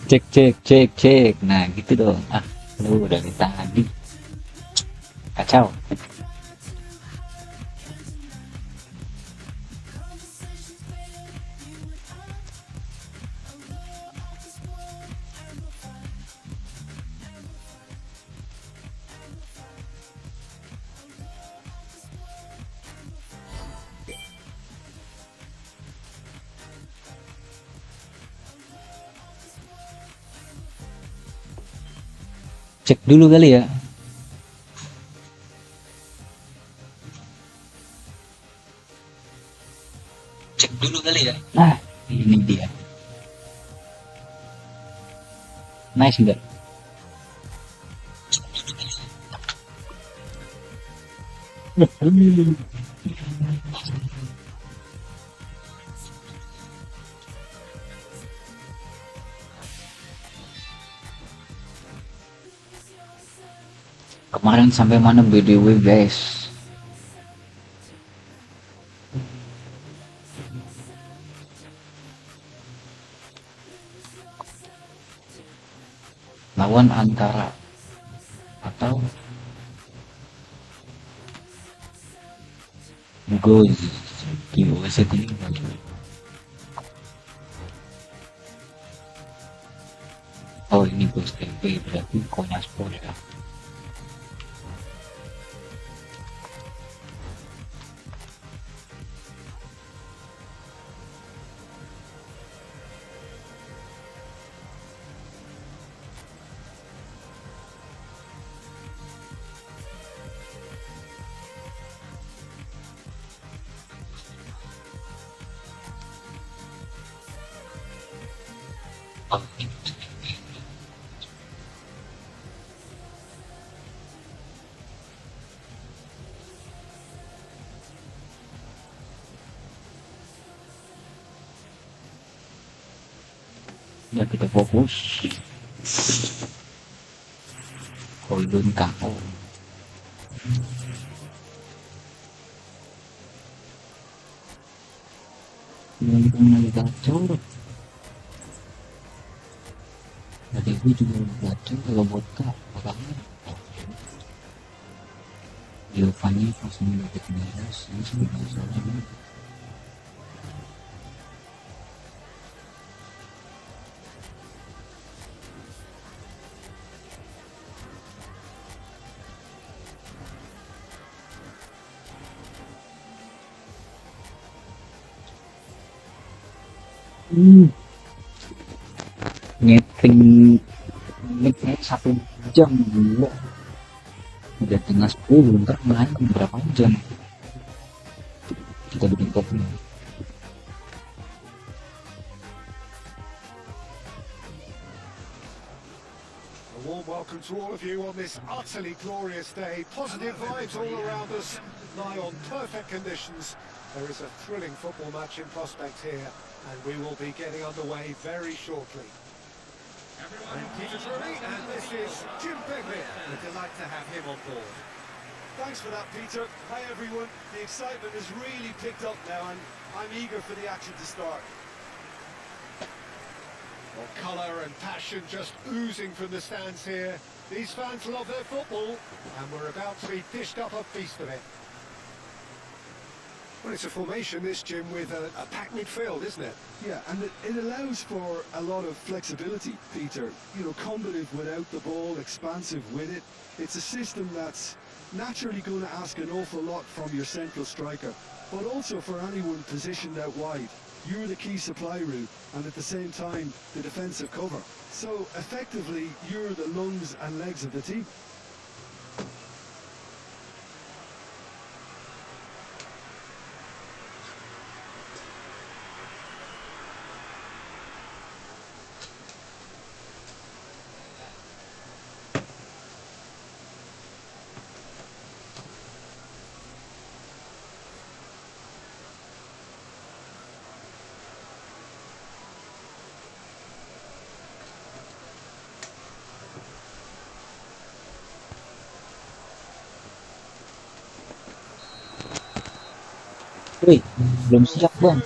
Cek cek cek cek, nah gitu dong. Ah, lu dari tadi kacau. Cek dulu kali ya. Cek dulu kali ya. Nah, ini dia. Nice enggak? Kemarin sampai mana BDW guys? Lawan antara atau Goz gimana sih ini? Oh ini Goz TP berarti Konya Sport ya. Oh, ya kita fokus. Holdun KO. Yang gacor. Tadi gue juga gacor kalau vodka orangnya. Giovanni pas mendapat beres, ini sudah masalahnya. Nyeting mic-nya 1 jam gila. Udah tengah 10, ntar main berapa jam kita bikin kopi. A warm welcome to all of you on this utterly glorious day. Positive vibes all around us, nigh on perfect conditions. There is a thrilling football match in prospect here, and we will be getting underway very shortly. I'm Pt.4, and this is Jim Begley. We're delighted to have him on board. Thanks for that, Peter. Hi, everyone. The excitement has really picked up now, and I'm eager for the action to start. Well, colour and passion just oozing from the stands here. These fans love their football, and we're about to be dished up a feast of it. Well, it's a formation, this, Jim, with a packed midfield, isn't it? Yeah, and it allows for a lot of flexibility, Peter. You know, combative without the ball, expansive with it. It's a system that's naturally going to ask an awful lot from your central striker, but also for anyone positioned out wide. You're the key supply route, and at the same time, the defensive cover. So, effectively, you're the lungs and legs of the team. Wih, belum siap bang.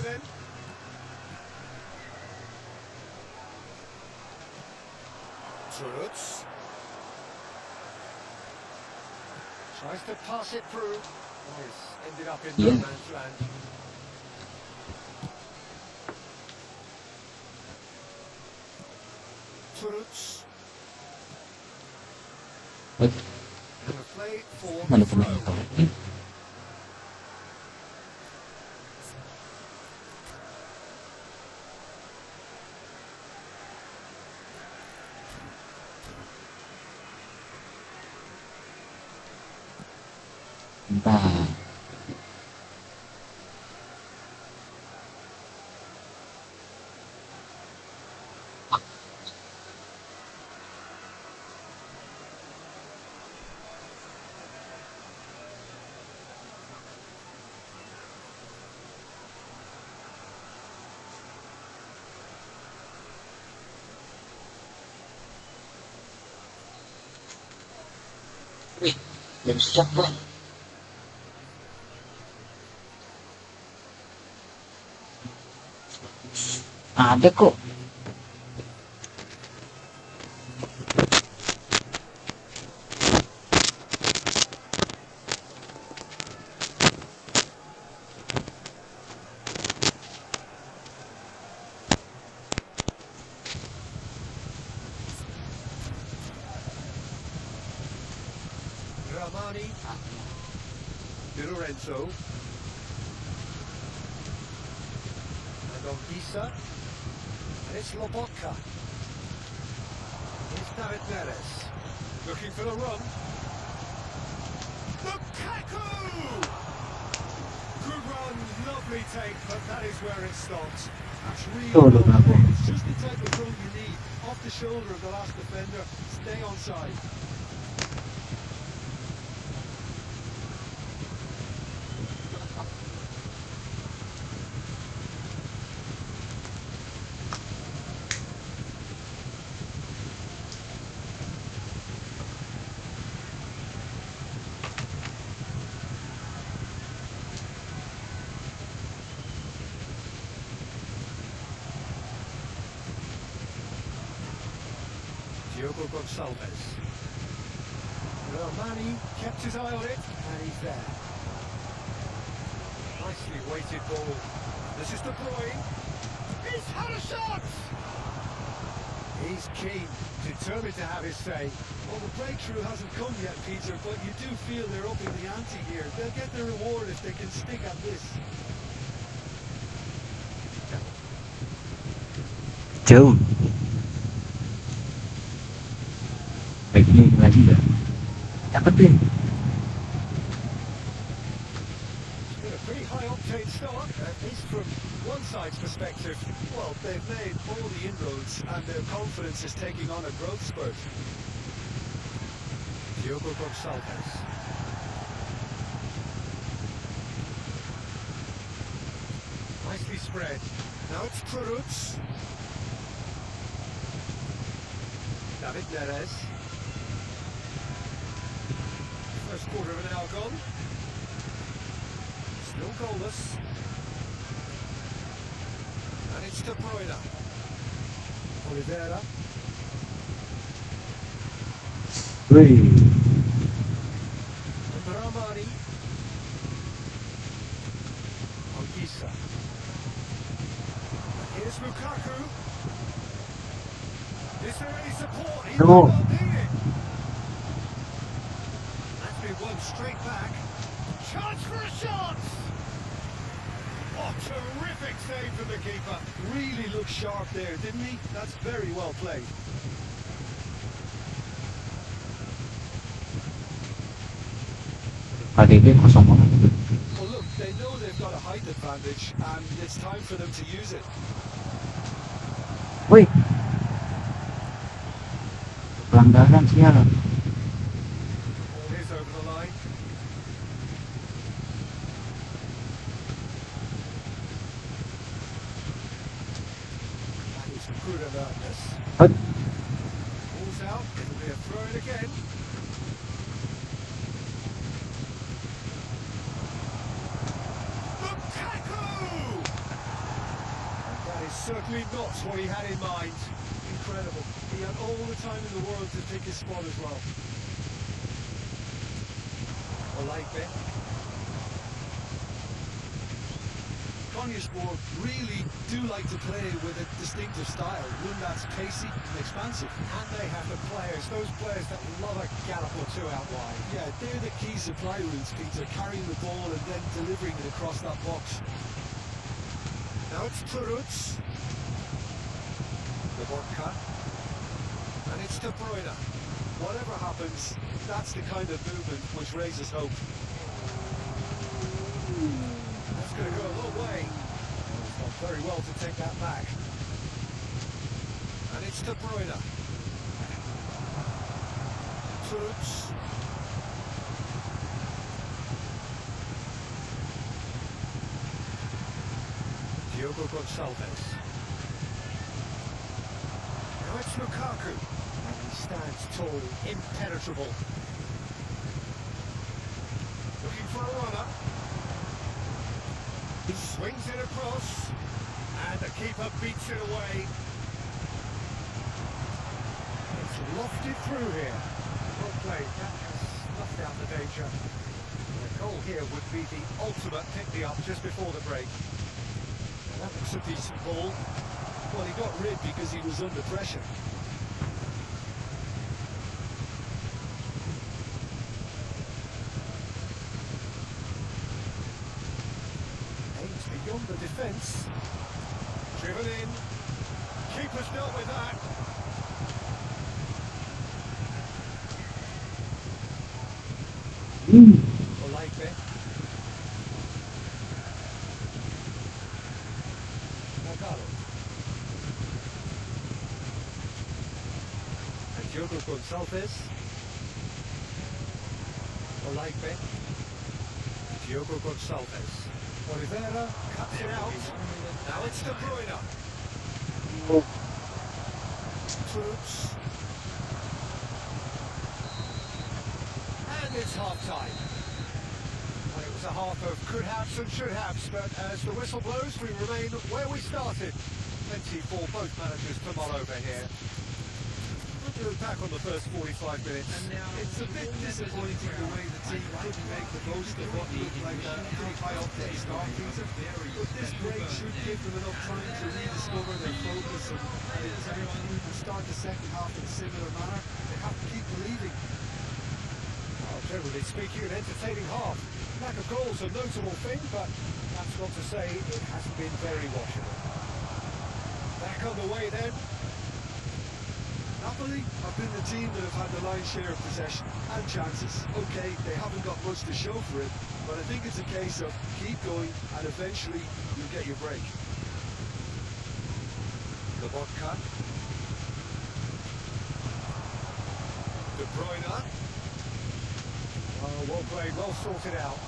Turks. Tries to pass it through. Oh, it's ended up in Yeah. no man's land. Turks. Wait, And a play for mana the pemain throw. Turki? Entah. Wih, jam siap boy. Ada kok. Ramani. Di Lorenzo. And on Gisa. And it's Lobotka. Here's David Neres. Looking for the run. Lukaku! Good run, lovely take, but that is where it stops. That's really Oh, well look at played. that. It's just the type of run you need. Off the shoulder of the last defender. Stay onside. Diogo Gonçalves. Romani kept his eye on it, and he's there. Nicely weighted ball. This is De Bruyne. He's had a shot! He's keen, determined to have his say. Well, the breakthrough hasn't come yet, Peter, but you do feel they're upping the ante here. They'll get their reward if they can stick at this. Jauh. Baik, ini lagi dah. Dapat deh. It's been a pretty high octane start, at least from one side's perspective. Well, they've made all the inroads and their confidence is taking on a growth spurt. Diogo Gonçalves. Nicely spread. Now it's Turks. David Neres. First quarter of an hour gone. Still goalless. And it's De Bruyne. Oliveira. Wih, And Ramani. Anguissa. Here's Lukaku. Is there any support? He No. might not need it. That's been won straight back. Chance for a shot! Oh, terrific save from the keeper. Really looked sharp there, didn't he? That's very well played. KDB 0 banget. Well, look, they know they've got a height advantage, and it's time for them to use it. Wih, pelanggaran sialan. Ball is over the line. That is good alertness. Hut. Ball's out. It'll be a throw in again. Lukaku! And that is certainly not what he had in mind. incredible. He had all the time in the world to pick his spot as well. Olaibe. Konyaspor really do like to play with a distinctive style, one that's pacey and expansive. And they have the players, those players that love a gallop or two out wide. Yeah, they're the key supply routes, Peter, carrying the ball and then delivering it across that box. Now it's Turuts. The vodka. And it's De Bruyne. Whatever happens, that's the kind of movement which raises hope. That's going to go a long way. It's done very well to take that back. And it's De Bruyne. Turuts. Diogo Gonçalves. Now it's Lukaku. And he stands tall, impenetrable. Looking for a runner. He swings it across. And the keeper beats it away. It's lofted through here. Well played. That has snuffed out the danger. The goal here would be the ultimate pick-me-up just before the break. That looks a decent ball. Well, he got rid because he was under pressure. Aims beyond the defence. Driven in. Keeper's dealt with that. Olaibe. Nagalo. And Diogo Gonçalves. Olaibe. Diogo Gonçalves. Oliveira cuts it out. Now it's De Bruyne. Troops. And it's half-time. Well, it was a half of could-haves and should-haves, but as the whistle blows, we remain where we started. Plenty for both managers to mull over here. What to look back on the first 45 minutes? It's a bit disappointing the way the team couldn't make the most of what looked like a pretty high octane start, Peter. But this break should give them enough time to rediscover their focus and start the second half in a similar manner. They have to keep believing. Well, generally speaking, an entertaining half. Lack of goals a notable thing, but that's not to say it hasn't been very watchable. Back on the way then. Napoli have been the team that have had the lion's share of possession and chances. Okay, they haven't got much to show for it, but I think it's a case of keep going and eventually you'll get your break. The vodka. De Bruyne. Oh, well played, well sorted out.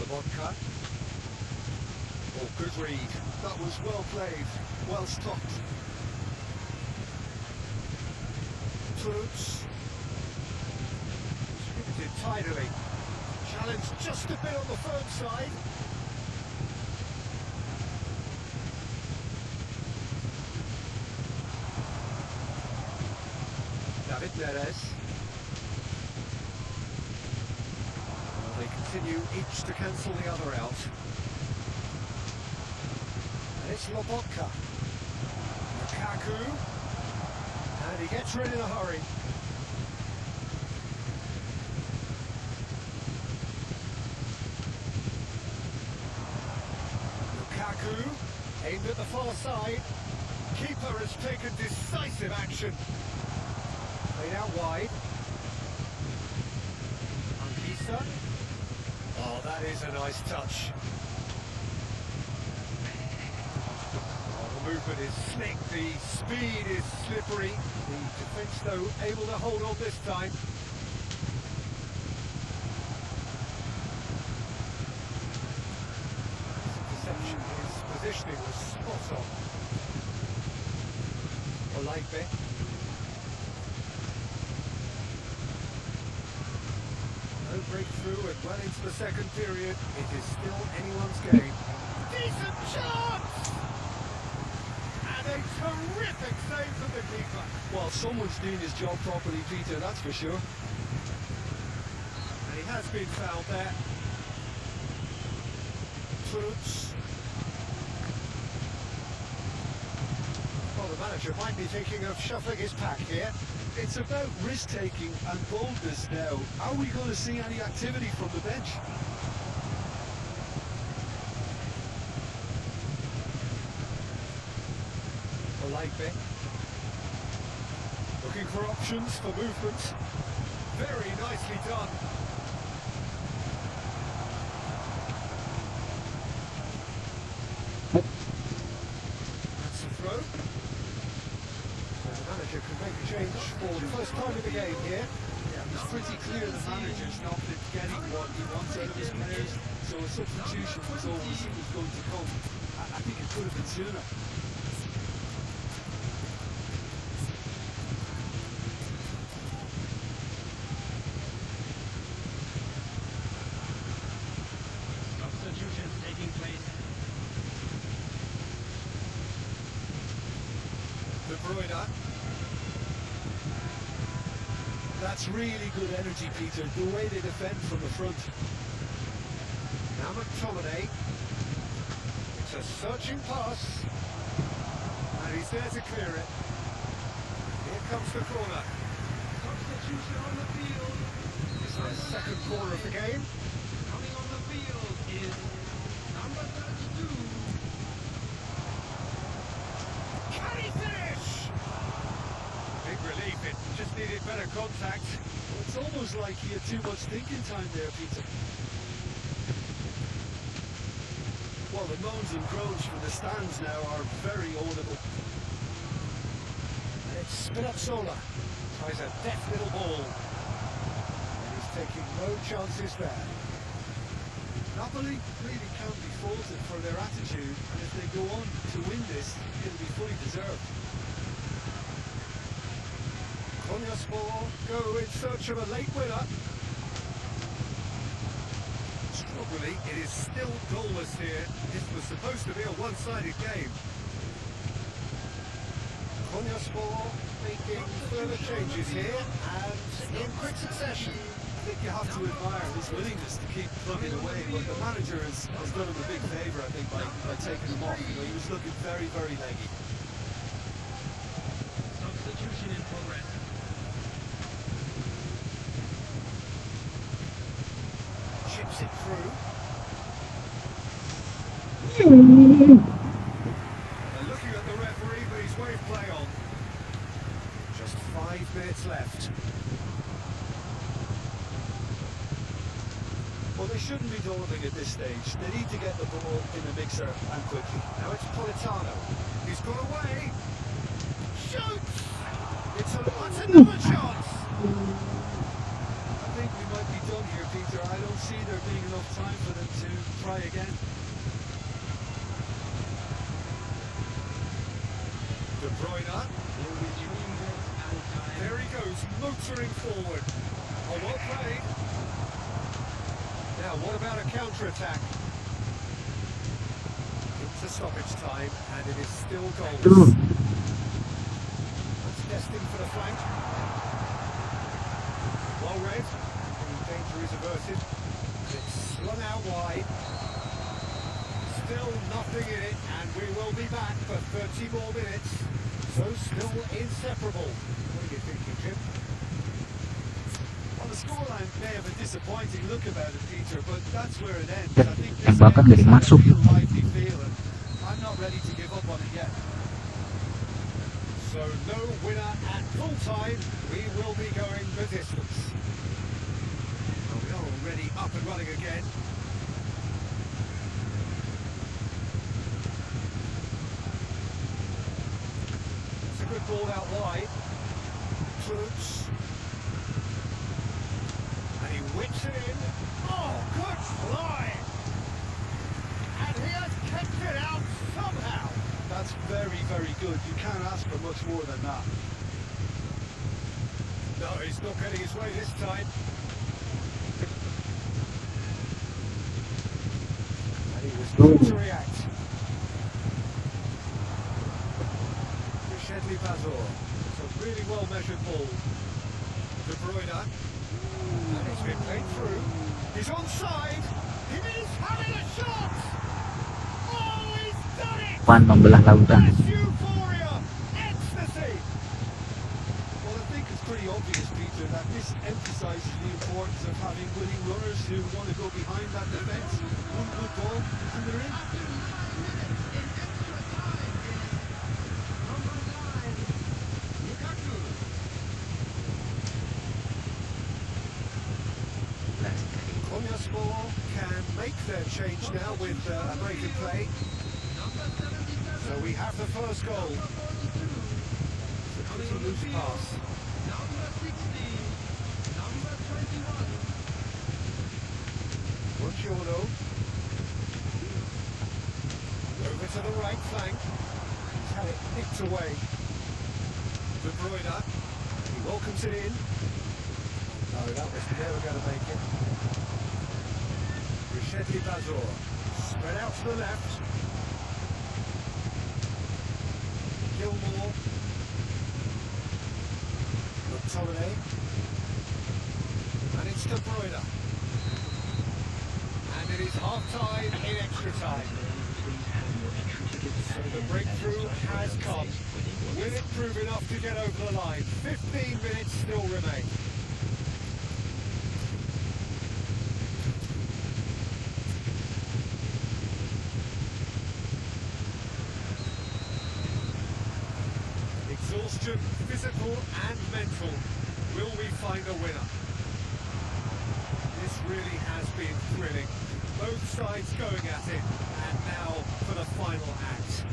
The vodka. Oh, good read. That was well played, well stopped. Troops. Distributed tidily. Challenge just a bit on the firm side. David Neres. Well, they continue each to cancel the other out. And it's Lobotka. Lukaku. And he gets rid in a hurry. Lukaku. Aimed at the far side. Keeper has taken decisive action. Played out wide. Anguissa. Oh, that is a nice touch. Oh, the movement is slick, the speed is slippery. The defence, though, able to hold on this time. Perception, his positioning was spot on. Olaibe. No breakthrough and well into the second period. It is still anyone's game. Decent chance! goalkeeper. Well, someone's doing his job properly, Peter, that's for sure. And he has been fouled there. Troops. Well, the manager might be thinking of shuffling his pack here. It's about risk-taking and boldness now. Are we going to see any activity from the bench? Lightly. Looking for options for movement. Very nicely done. That's a throw. So the manager can make a change for the first time in the game here. Yeah, it's pretty clear the manager's not been getting what he wants out of his players, so a substitution was always going to come. I think it could have been sooner. That's really good energy, Peter, the way they defend from the front. Now McTominay. It's a searching pass. And he's there to clear it. Here comes the corner. Substitution on the field. It's their second corner of the game. Coming on the field is number 32. Can he finish? Big relief, it just needed better contact. Well, it's almost like he had too much thinking time there, Peter. Well, the moans and groans from the stands now are very audible. And it's Spinazzola. Tries a deft little ball. And he's taking no chances there. Napoli really can't be faulted for their attitude, and if they go on to win this, it'll be fully deserved. Konyaspor go in search of a late winner. Struggling, it is still goalless here. This was supposed to be a one-sided game. Konyaspor making further changes here, and in quick succession. I think you have to admire his willingness to keep plugging away, but the manager has done him a big favour, I think, by taking him off. You know, he was looking very, very leggy. Substitution in progress. Chips it through. They're looking at the referee, but he's waved play on. Just 5 minutes left. Well, they shouldn't be dawdling at this stage. They need to get the ball in the mixer and quickly. Now it's Politano. He's got away. Shoots! That's another chance. I think we might be done here, Peter. I don't see there being enough time for them to try again. De Bruyne. There he goes, motoring forward. Oh, well played. Now, what about a counter-attack? It's a stoppage time, and it is still goals. That's destined for the flank. Well read. Any danger is averted. It's slung out wide. Still nothing in it, and we will be back for 30 more minutes. So still inseparable. What are you thinking, Jim? Well, the scoreline may have a disappointing look about it, Peter, but that's where it ends. Dan I think this tembakan game dari has had a masuk. real lively feel, and I'm not ready to give up on it yet. So no winner at full time. We will be going the distance. Well, we are already up and running again. It's a good ball out wide. Troops. And he whips it in. Oh, good fly! And he has kept it out somehow. That's very, very good. You can't ask for much more than that. No, he's not getting his way this time. And he was quick to react. Pt.4. really well measured ball. De Bruyne. And it's been played through. He's onside. He's having a shot. Oh, he's done it. Puan membelah lautan. That's euphoria. Ecstasy. Well, I think it's pretty obvious, Peter, that this emphasises the importance of having winning runners who want to go behind that defence. One good ball, and they're in. Konyaspor can make their change now with a break in play. So we have the first goal. It's a pretty loose pass. Buongiorno. Over to the right flank. He's had it nicked away. De Bruyne. He welcomes it in. No, that was never going to make it. Pt.4. Spread out to the left. Gilmore. McTominay. And it's De Bruyne. And it is half-time in extra time. So the breakthrough has come. Will it prove enough to get over the line? 15 minutes still remain. Exhaustion, physical and mental. Will we find a winner? This really has been thrilling. Both sides going at it. And now for the final act.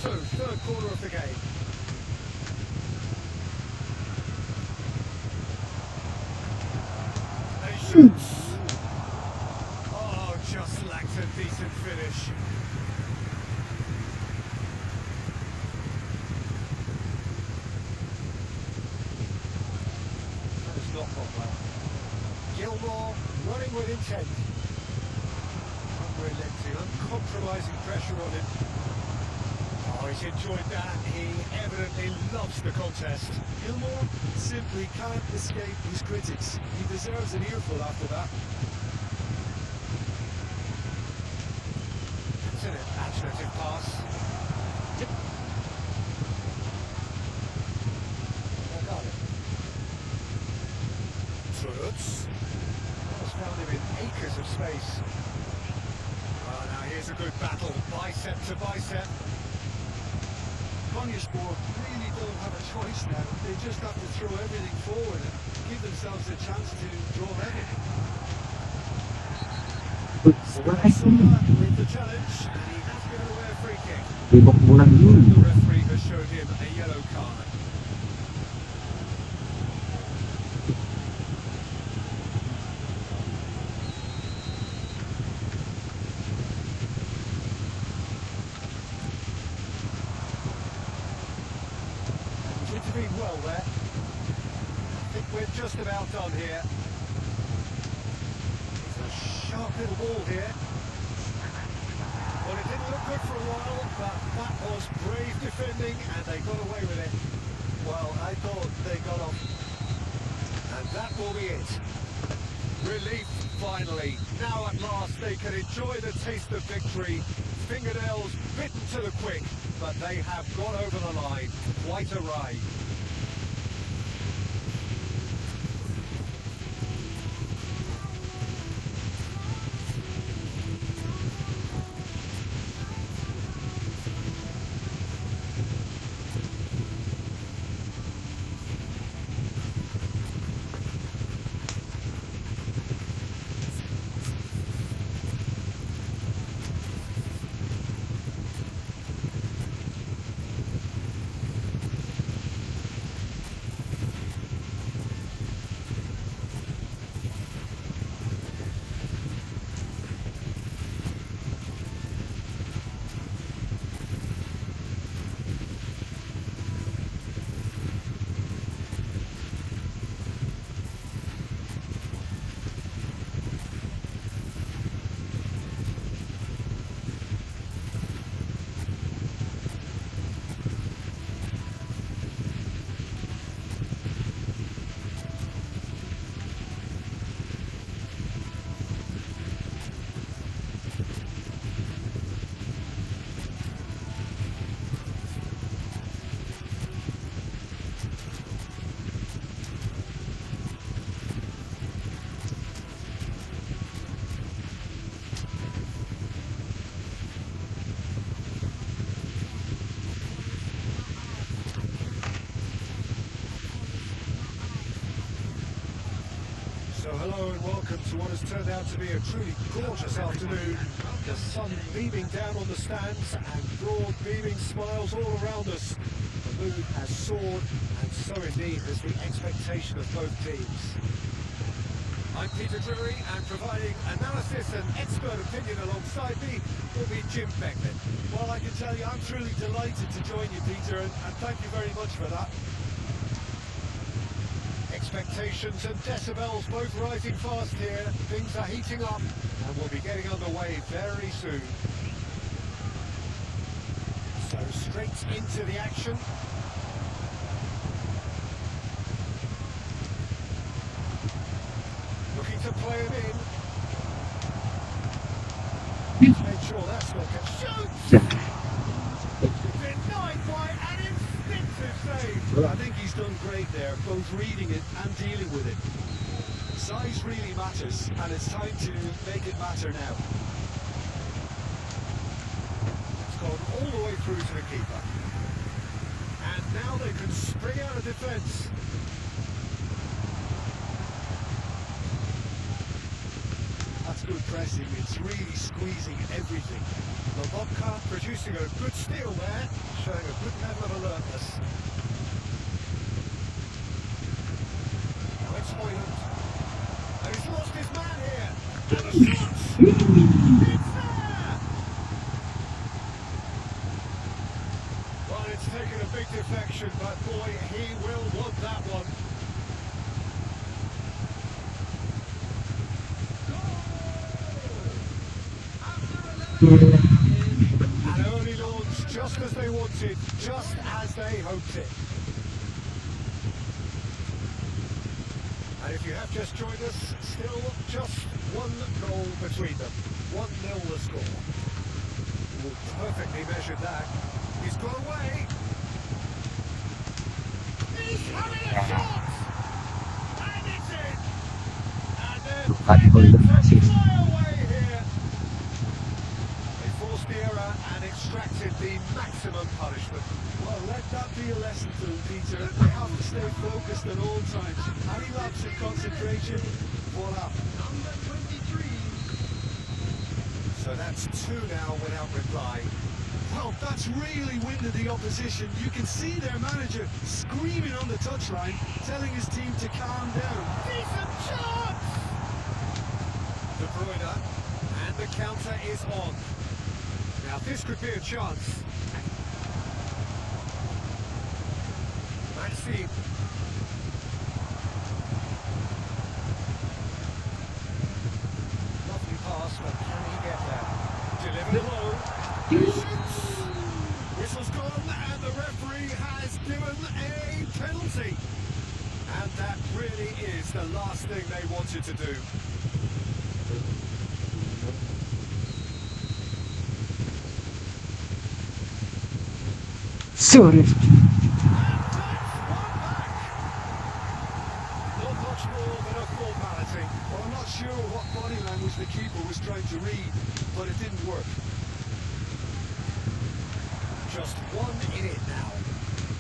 So, third quarter of the game. They shoots. Oh, just lacked a decent finish. Not gone well. Gilmore running with intent. Unrelenting, uncompromising pressure on him. Oh, he's enjoyed that. He evidently loves the contest. Gilmore simply can't escape his critics. He deserves an earful after that. It's an imaginative pass. I got it. Turks. Has found him in acres of space. Oh, now here's a good battle, bicep to bicep. Konyaspor really don't have a choice now. They just have to throw everything forward and give themselves a chance to draw level. Sola with the challenge, and he has given away a free kick. Dibok bulan The dulu. referee has showed him a yellow card. He's intervened well there. I think we're just about done here. It's a sharp little ball here. Well, it didn't look good for a while, but that was brave defending, and they got away with it. Well, I thought they got off. And that will be it. Relief, finally. Now at last they can enjoy the taste of victory. Fingernails bitten to the quick, but they have gone over the line. Quite a ride. to what has turned out to be a truly gorgeous afternoon. The sun beaming down on the stands and broad beaming smiles all around us. The mood has soared, and so indeed has the expectation of both teams. I'm Pt.4, and providing analysis and expert opinion alongside me will be Jim Becklin. Well, I can tell you I'm truly delighted to join you, Peter, and thank you very much for that. Expectations and decibels both rising fast here. Things are heating up and we'll be getting underway very soon. So straight into the action. Looking to play him in. Make sure that's not going to shoot! Denied by an instinctive save. I think he's done great there, both reading it and dealing with it. Size really matters, and it's time to make it matter now. It's gone all the way through to the keeper. And now they can spring out of defence. That's good pressing, it's really squeezing everything. Lobobka producing a good steal there, showing a good level of alertness. Now it's Hoyland. And he's lost his man here. And the shot! It's there! Well, it's taken a big deflection, but boy, he will want that one. An early launch, just as they wanted, just as they hoped it. And if you have just joined us, still just one goal between them. 1-0 the score. Ooh, perfectly measured that. He's got away. He's having a shot! And it's in! And then fly away here. They forced the error and extracted the maximum punishment. Well, let that be a lesson to them, Peter. They have to stay focused at all times. Any lapse in concentration, voila. Number 23. So that's 2 now without reply. Well, that's really winded the opposition. You can see their manager screaming on the touchline, telling his team to calm down. Decent chance! De Bruyne, and the counter is on. Now this could be a chance. Maxime. Lovely pass, but can he get there? Delivered low. He shoots. Whistle's gone, and the referee has given a penalty. And that really is the last thing they wanted to do. Sorry. And that's one back. Not much more than a formality. Well, I'm not sure what body language the keeper was trying to read, but it didn't work. Just 1 in it now.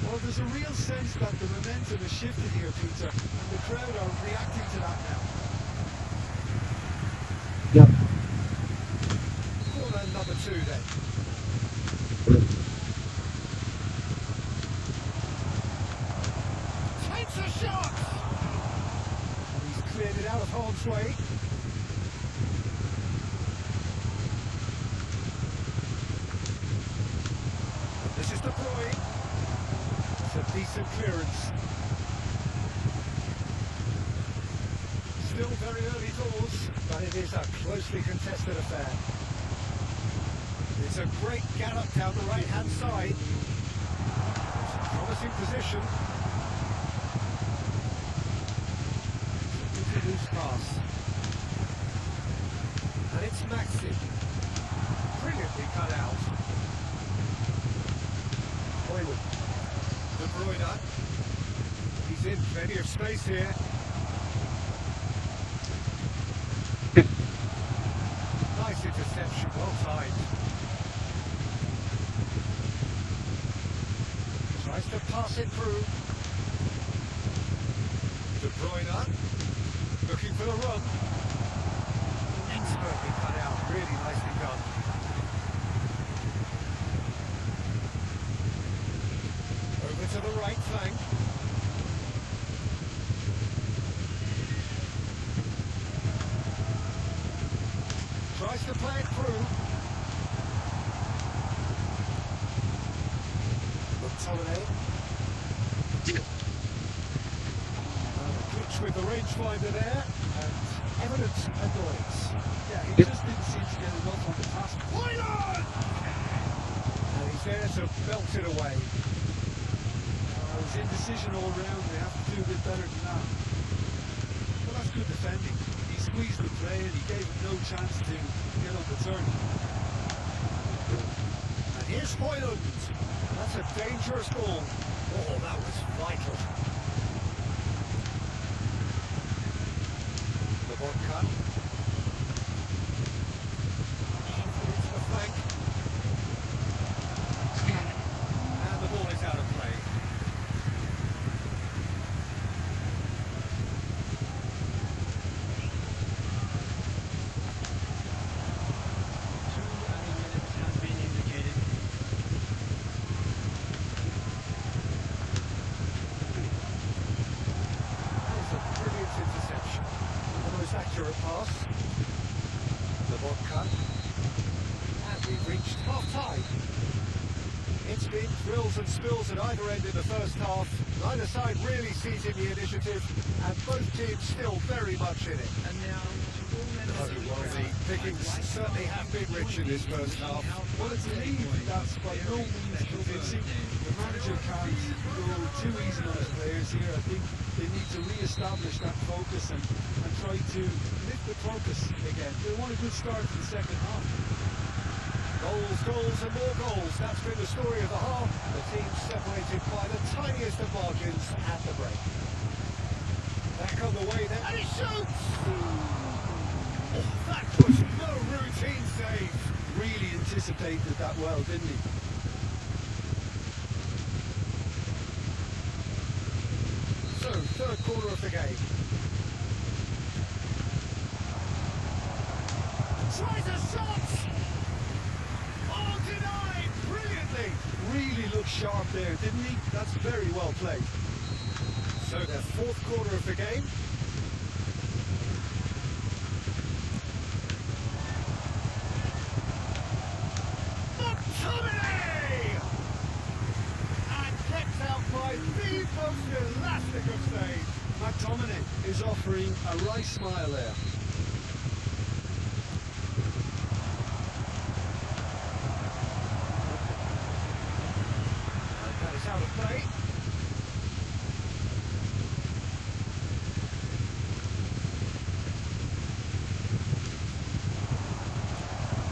Well, there's a real sense that the momentum has shifted here, Peter, and the crowd are reacting to that now. Yep. Corner number 2 then. Takes a shot! And he's cleared it out of harm's way. This is De Bruyne. It's a decent clearance. Still very early doors, but it is a closely contested affair. It's a great gallop down the right-hand side. It's a promising position. It's a loose pass. And it's Maxim. Brilliantly cut out. Hoyland. De Bruyne. He's in plenty of space here. Nice interception, well timed. Tries to pass it through. De Bruyne looking for the run. tries to play it through. McTominay. Glitch with the rangefinder there, and evident annoyance. Yeah, he just didn't seem to get enough on the pass. And he's there to belt it away. It was indecision all round. They have to do a bit better than that. Well, that's good defending. He squeezed the play and he gave him no chance to get on the turn. And here's Hoyland. That's a dangerous ball. Oh, that was vital. The ball cut. Into the flank. And the ball is out of play. Accurate pass. The ball cut. And we've reached half-time. It's been thrills and spills at either end in the first half. Neither side really seizing the initiative, and both teams still very much in it. And now, Well, the pickings certainly have been rich in this first half. Well, it's a lead that's by no means convincing. The manager can't go too easy on his players here. I think they need to re-establish that focus and try to lift the focus again. They want a good start to the second half. Goals, goals and more goals. That's been the story of the half. The teams separated by the tiniest of margins at the break. Back on the way then. And he shoots! Oh, that was no routine save. Really anticipated that well, didn't he? So, third quarter of the game. Tries a shot! Oh, denied! Brilliantly! Really looked sharp there, didn't he? That's very well played. So, the fourth quarter of the game. McTominay! And kept out by the most elastic of saves. McTominay is offering a right smile there. And that is out of play.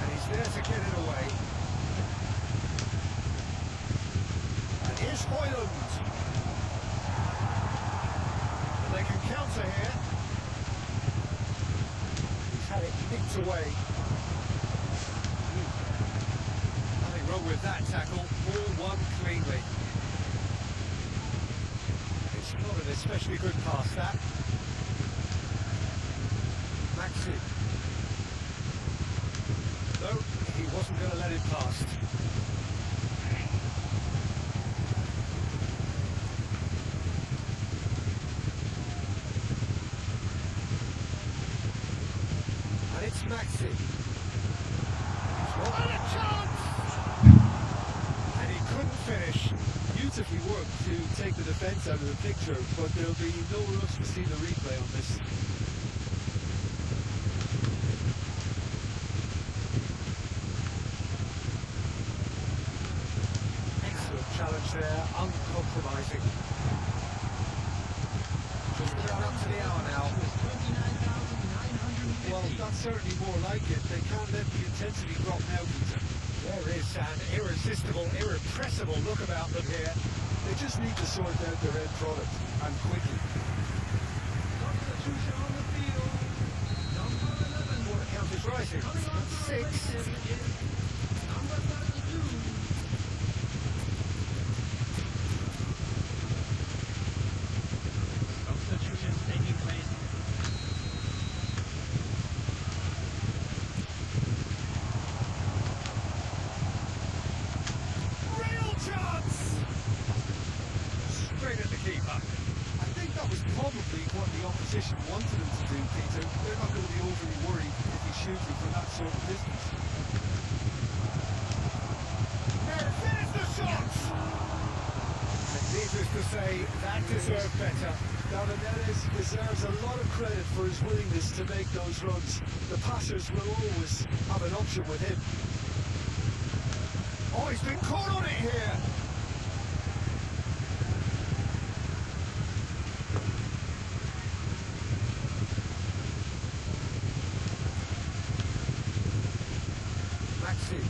And he's there to get it away. And here's Hoyland. And they can counter here. He's had it nicked away. Nothing wrong with that tackle. All won cleanly. It's not an especially good pass, that. Maxi. No, he wasn't going to let it past. And it's Maxi. What a chance! And he couldn't finish. Beautifully worked to take the defence out of the picture, but there'll be no rush to see the replay on this. Excellent challenge there, uncompromising. Just about up to the hour now. Well, that's certainly more like it. They can't let the intensity drop now, Peter. There is an irresistible, irrepressible look about them here. They just need to sort out their end product, and quickly. substitution on the field. Number 11. Water count is rising. Coming on to 6. replace him is number 32. Substitutions taking place. Real chance! Straight at the keeper. I think that was probably what the opposition wanted him to do, Peter. They're not going to be overly worried if he's shooting from that sort of distance. There's the shot! And needless to say, that deserved better. David Neres deserves a lot of credit for his willingness to make those runs. The passers will always have an option with him. Oh, he's been caught on it here! Maxi.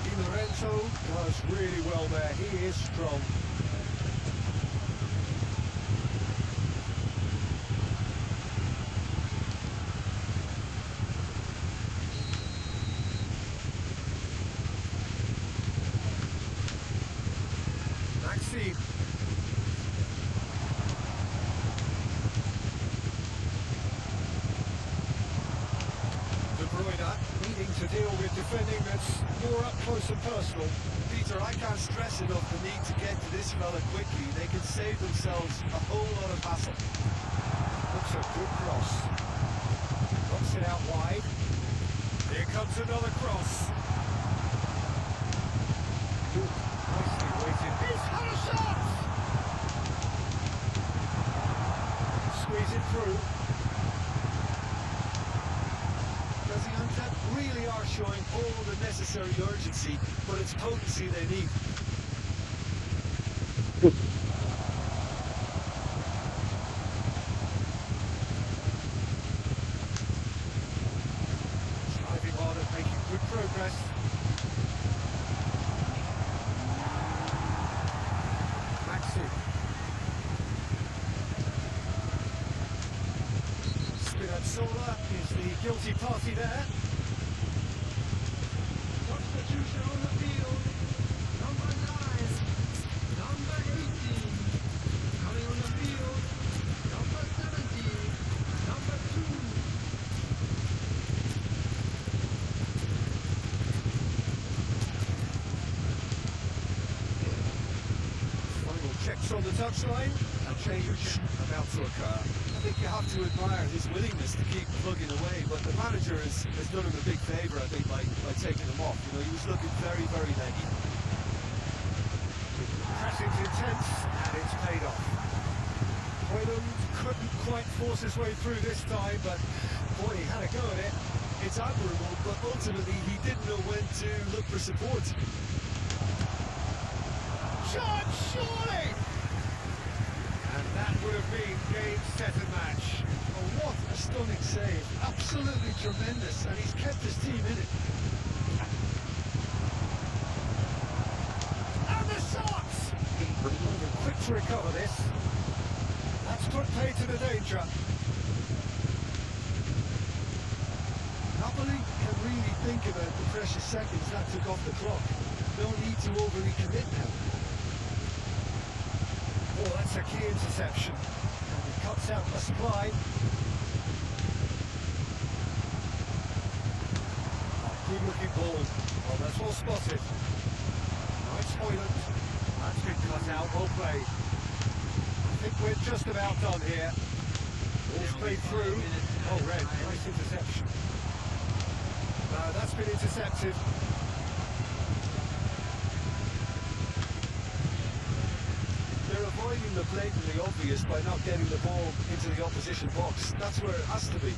Di Lorenzo does really well there. He is strong. Maxi. De Bruyne needing to deal with defending that's more up close and personal. Peter, I can't stress enough the need to get to this fella quickly. They can save themselves a whole lot of hassle. Looks a good cross. Knocks it out wide. Here comes another cross. Nicely weighted. He's had a shot! Squeeze it through. Gaziantep really are showing all the necessary urgency, but it's potency they need. Driving hard and making good progress. Maxi. Spinazzola is the guilty party there. Substitution on the field. Number 9. Number 18. Coming on the field. Number 17. Number 2. Final checks on the touchline. A change about to occur. I think you have to admire his willingness to keep plugging away, but the manager has done him a big favour, I think, by taking him off. You know, he was looking very, very leggy. Pressing's intense, and it's paid off. Hoyland couldn't quite force his way through this time, but boy, he had a go at it. It's admirable, but ultimately he didn't know when to look for support. Shot, surely! And that would have been game, set and match. Oh, what a stunning save. Absolutely tremendous, and he's kept his team in it. And the shots! Quick to recover this. That's put pay to the danger. Napoli can really think about the precious seconds that took off the clock. No need to overly commit now. Oh, that's a key interception. And it cuts out the supply. Good looking ball. Well, that's well spotted. Nice Hoyland. That's been cut out. Well played. I think we're just about done here. Ball's played through. Oh, red. Nice interception. No, that's been intercepted. They're avoiding the blatantly obvious by not getting the ball into the opposition box. That's where it has to be.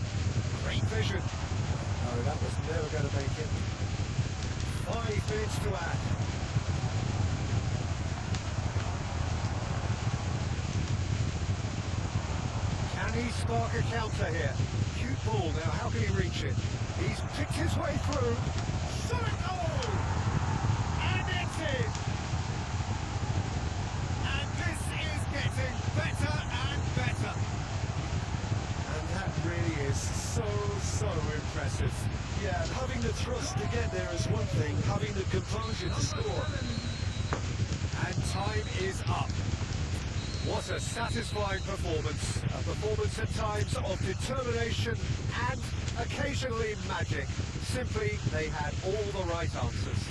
Great vision. No, that was never going to make it. 5 minutes to add. Can he spark a counter here? Cute ball now, how can he reach it? He's picked his way through. Shot it! Oh! And it's in! And this is getting better and better. And that really is so impressive. Yeah, and having the trust to get there is one thing, having the composure to score. And time is up. What a satisfying performance. A performance at times of determination and occasionally magic. Simply, they had all the right answers.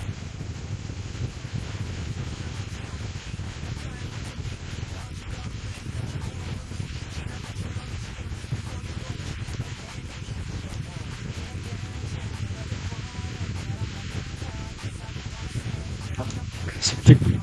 Siktir.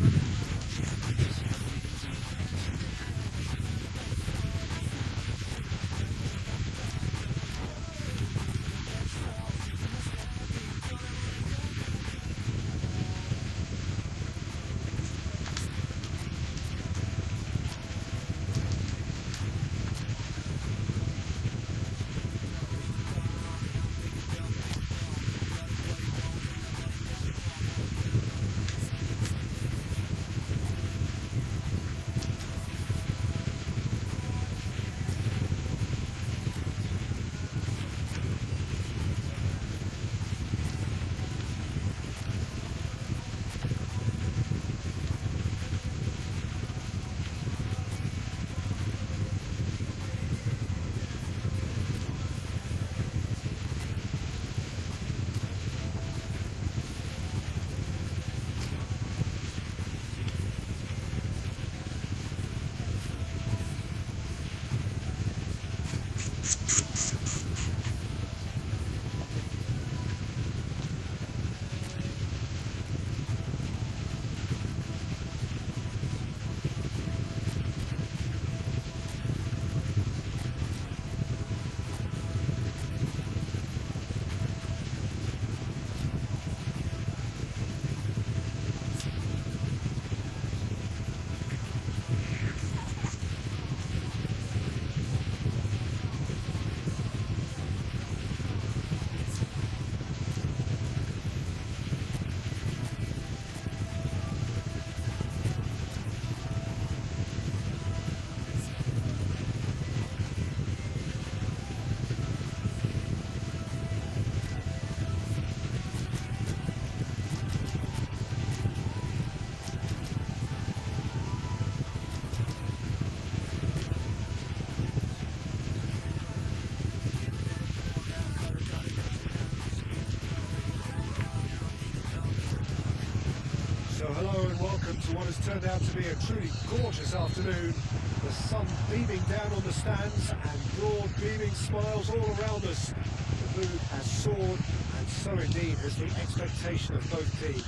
So hello and welcome to what has turned out to be a truly gorgeous afternoon. The sun beaming down on the stands and broad beaming smiles all around us. The mood has soared and so indeed has the expectation of both teams.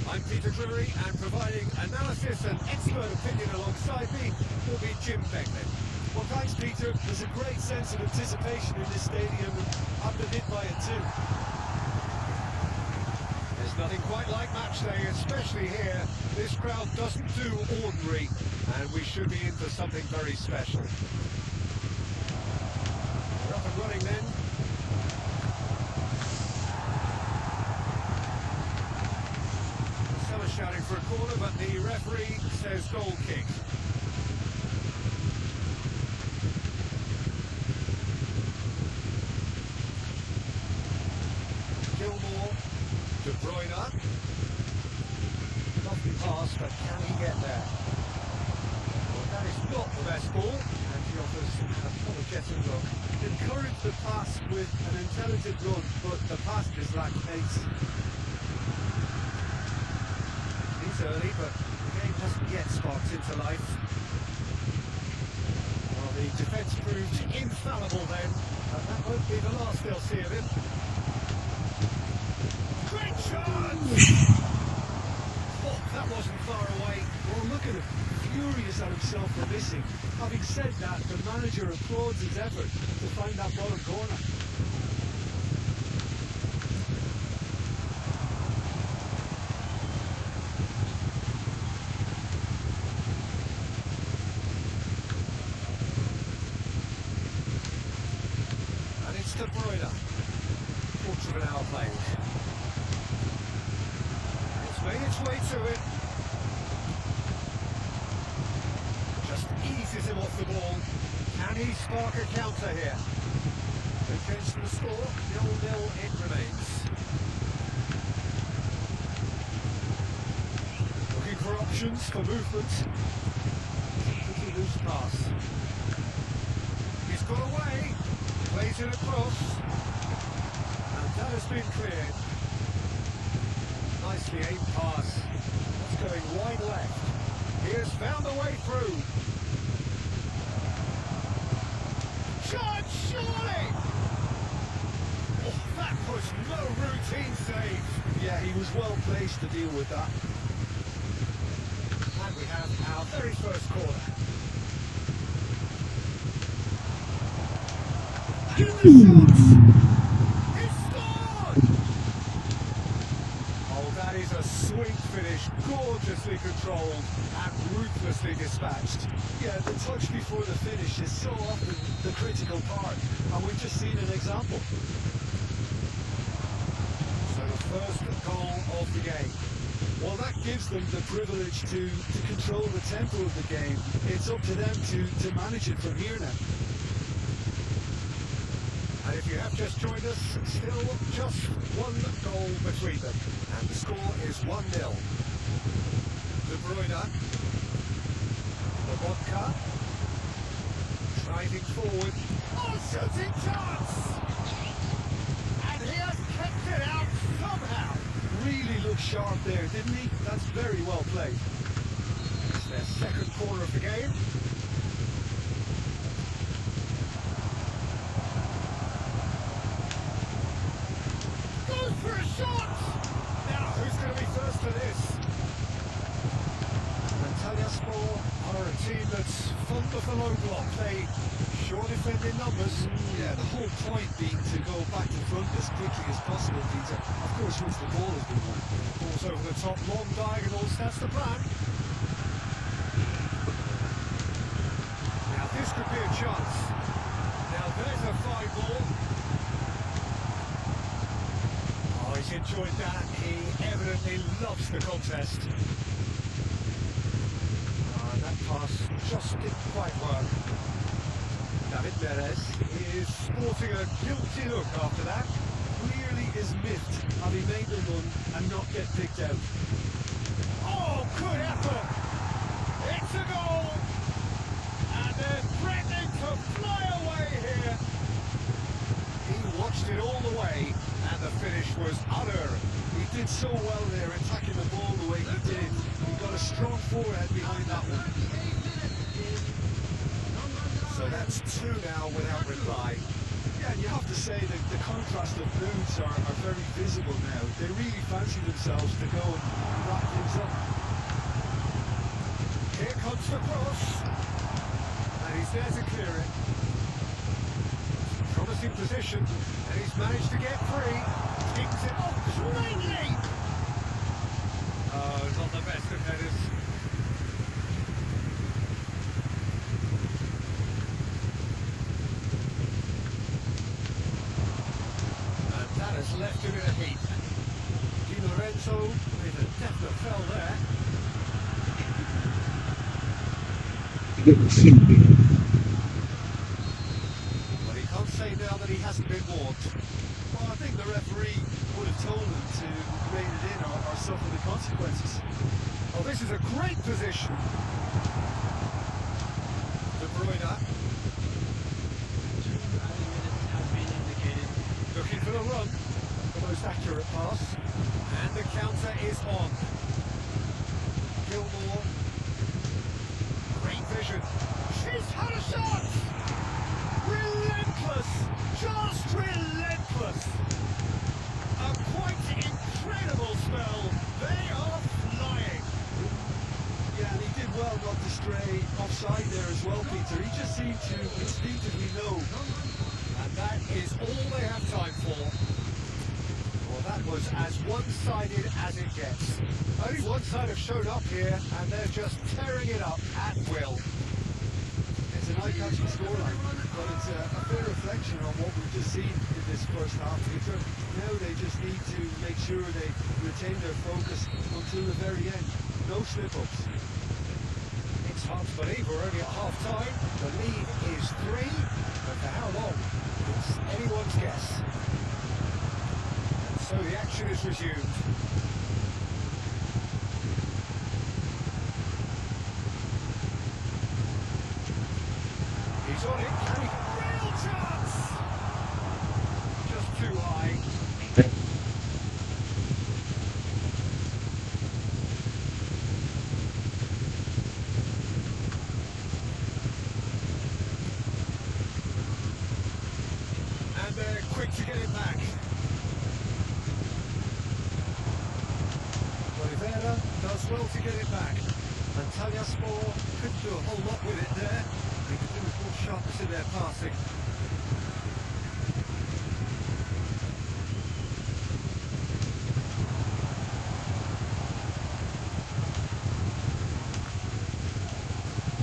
I'm Pt.4 and providing analysis and expert opinion alongside me will be Jim Becklin. Well, thanks, Peter. There's a great sense of anticipation in this stadium, and I've been hit by it too. There's nothing quite like match day, especially here. This crowd doesn't do ordinary, and we should be in for something very special. We're up and running then. Some are shouting for a corner, but the referee says goal kick. De Bruyne. Lovely pass, but can he get there? Well, that is not the best ball, and he offers an apologetic look. Encourage the pass with an intelligent run, but the pass just lacked pace. He's early, but the game hasn't yet sparked into life. Well, the defence proved infallible then, and that won't be the last they'll see of him. Great chance! Oh, that wasn't far away. Well, look at him, furious at himself for missing. Having said that, the manager applauds his effort to find that bottom corner. And it's De Bruyne. Quarter of an hour played. It's made its way to it. Just eases him off the ball. Can he spark a counter here? No change to the score. 0-0 it remains. Looking for options for movement. Pretty loose pass. He's got away. Plays it across. And that has been cleared. Nicely aimed pass. That's going wide left. He has found a way through. Shot, surely! Oh, that was no routine save. Yeah, Yeah, he was well placed to deal with that. And we have our very first corner. In the shot! He scored! Oh, that is a sweet finish, gorgeously controlled and ruthlessly dispatched. Yeah, the touch before the finish is so often the critical part, and we've just seen an example. So the first goal of the game. Well, that gives them the privilege to control the tempo of the game. It's up to them to manage it from here now. And if you have just joined us, still just one goal between them. And the score is 1-0. De Bruyne. The vodka. Driving forward. Oh, shooting chance! And he has kept it out somehow. Really looked sharp there, didn't he? That's very well played. It's their second corner of the game. Goes for a shot! Now, who's going to be first to this? Antalyaspor are a team that's fond of the low block. They sure defend in numbers. Yeah, the whole point being to go back to front as quickly as possible, Peter. Of course, once the ball has been won. Balls over the top, long diagonals, that's the plan. Now this could be a chance. Now there's a fine ball. Oh, he's enjoyed that. He evidently loves the contest. That pass just didn't quite work. David Perez is sporting a guilty look after that. Clearly is miffed having made the run and not get picked out. Oh, good effort! It's a goal! And they're threatening to fly away here. He watched it all the way, and the finish was unerring. He did so well there, attacking the ball the way he did. He got a strong forehead behind that one. So that's two now without reply. Yeah, and you have to say that the contrast of moods are very visible now. They really fancy themselves to go and wrap things up. Here comes the cross. And he's there to clear it. Promising position, and he's managed to get free. Kicks it off cleanly. Oh, not the best of headers. And that has left him in a heap. Di Lorenzo with a definite fell there. Well, he can't say now that he hasn't been warned. Well, I think the referee would have told him to rein it in or suffer the consequences. Oh, this is a great position. De Bruyne. Looking for the run. The most accurate pass. And the counter is on. Gilmore. Great vision. She's had a shot! Relentless! Just relentless! A quite incredible spell. They are flying. Yeah, and he did well not to stray offside there as well, Peter. He just seemed to instinctively know. And that is all they have time for. Well, that was as one-sided as it gets. Only one side have showed up here, and they're just tearing it up at will. It's an eye-catching scoreline, but it's a fair reflection on what we've just seen in this first half, Peter. Now they just need to make sure they retain their focus until the very end. No slip-ups. It's hard to believe we're only at half-time. The lead is 3, but for how long? It's anyone's guess. And so the action is resumed. He's on it. Can he? Real chance! Just too high. And they're quick to get it back. Pereira does well to get it back. And Talyaspor couldn't do a whole lot with it there. They could do with more sharpness in their passing.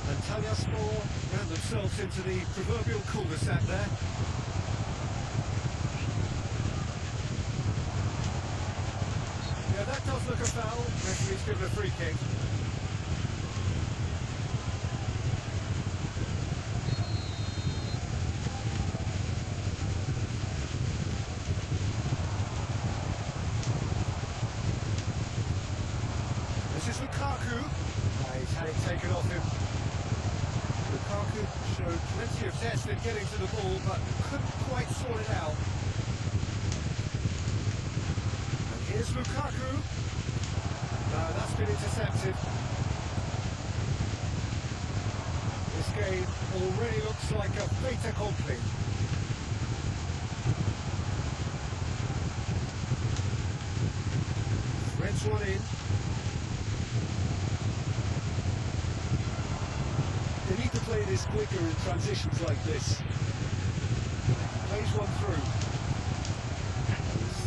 And Talyaspor ran themselves into the proverbial cul-de-sac there. Yeah, that does look a foul. Referee's given a free kick. This is Lukaku. He's had it taken off him. Lukaku showed plenty of zest in getting to the ball, but couldn't quite sort it out. And here's Lukaku. No, that's been intercepted. This game already looks like a fait accompli. Threads one in. They need to play this quicker in transitions like this. Plays one through.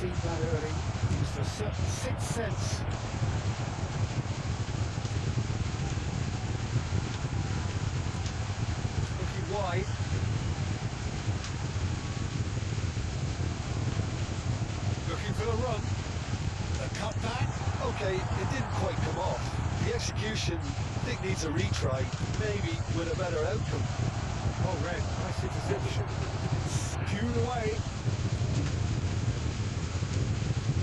Seen that early. Used a certain sixth sense. Looking wide. Looking for the run. The cut back. Okay, it didn't quite come off. The execution, I think, needs a retry, maybe with a better outcome. Oh, Red, nice interception. Spewed away.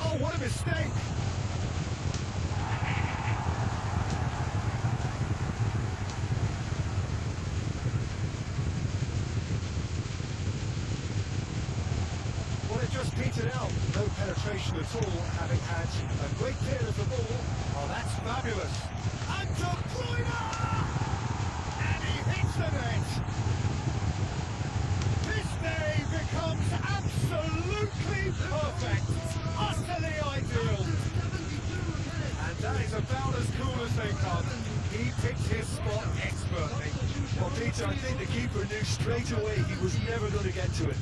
Oh, what a mistake! Well, it just petered out. No penetration at all, having had a great deal of the ball. Oh, that's fabulous. And De Bruyne! And he hits the net! This day becomes absolutely perfect, utterly ideal. And that is about as cool as they come. He picked his spot expertly. Well, Peter, I think the keeper knew straight away he was never going to get to it.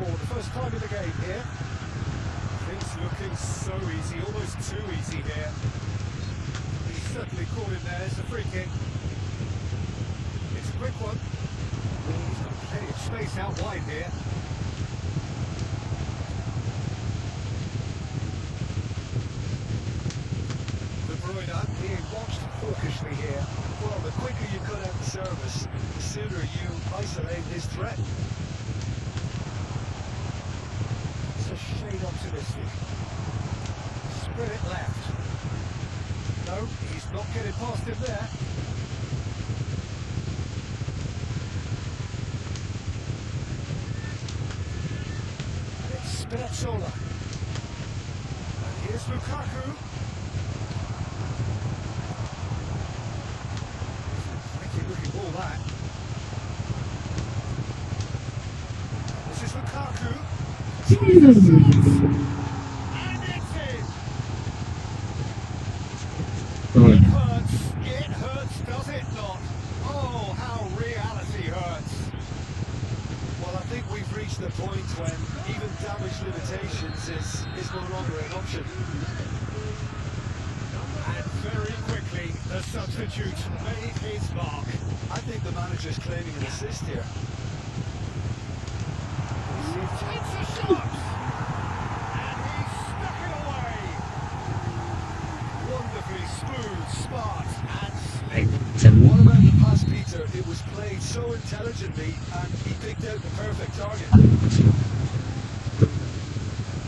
For the first time in the game here. Things looking so easy, almost too easy here. He's certainly caught him there, it's a free kick. It's a quick one. He's got plenty of space out wide here. De Bruyne being watched hawkishly here. Well, the quicker you cut out the service, the sooner you isolate his threat. Shade optimistic. Spread it left. No, he's not getting past him there. And it's Spinazzola. And here's Lukaku. Pretty looking ball that. This is Lukaku. And it's in! It hurts, does it not? Oh, how reality hurts. Well, I think we've reached the point when even damage limitations is no longer an option. substitute made his mark. I think the manager's claiming an assist here. He takes a shot! And he stuck it away! Wonderfully smooth, smart, and slick. What about the pass, Peter? It was played so intelligently and he picked out the perfect target. At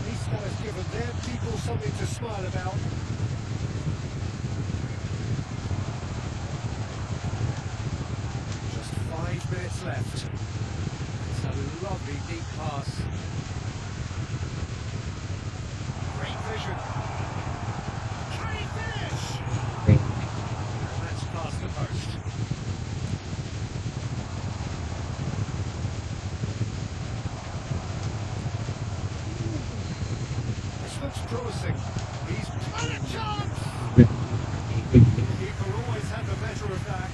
least that has given their people something to smile about. Just 5 minutes left. It's a lovely deep pass. Great vision. Can he finish? And that's past the post. This looks promising. He's got a chance! Keeper always had the better of that.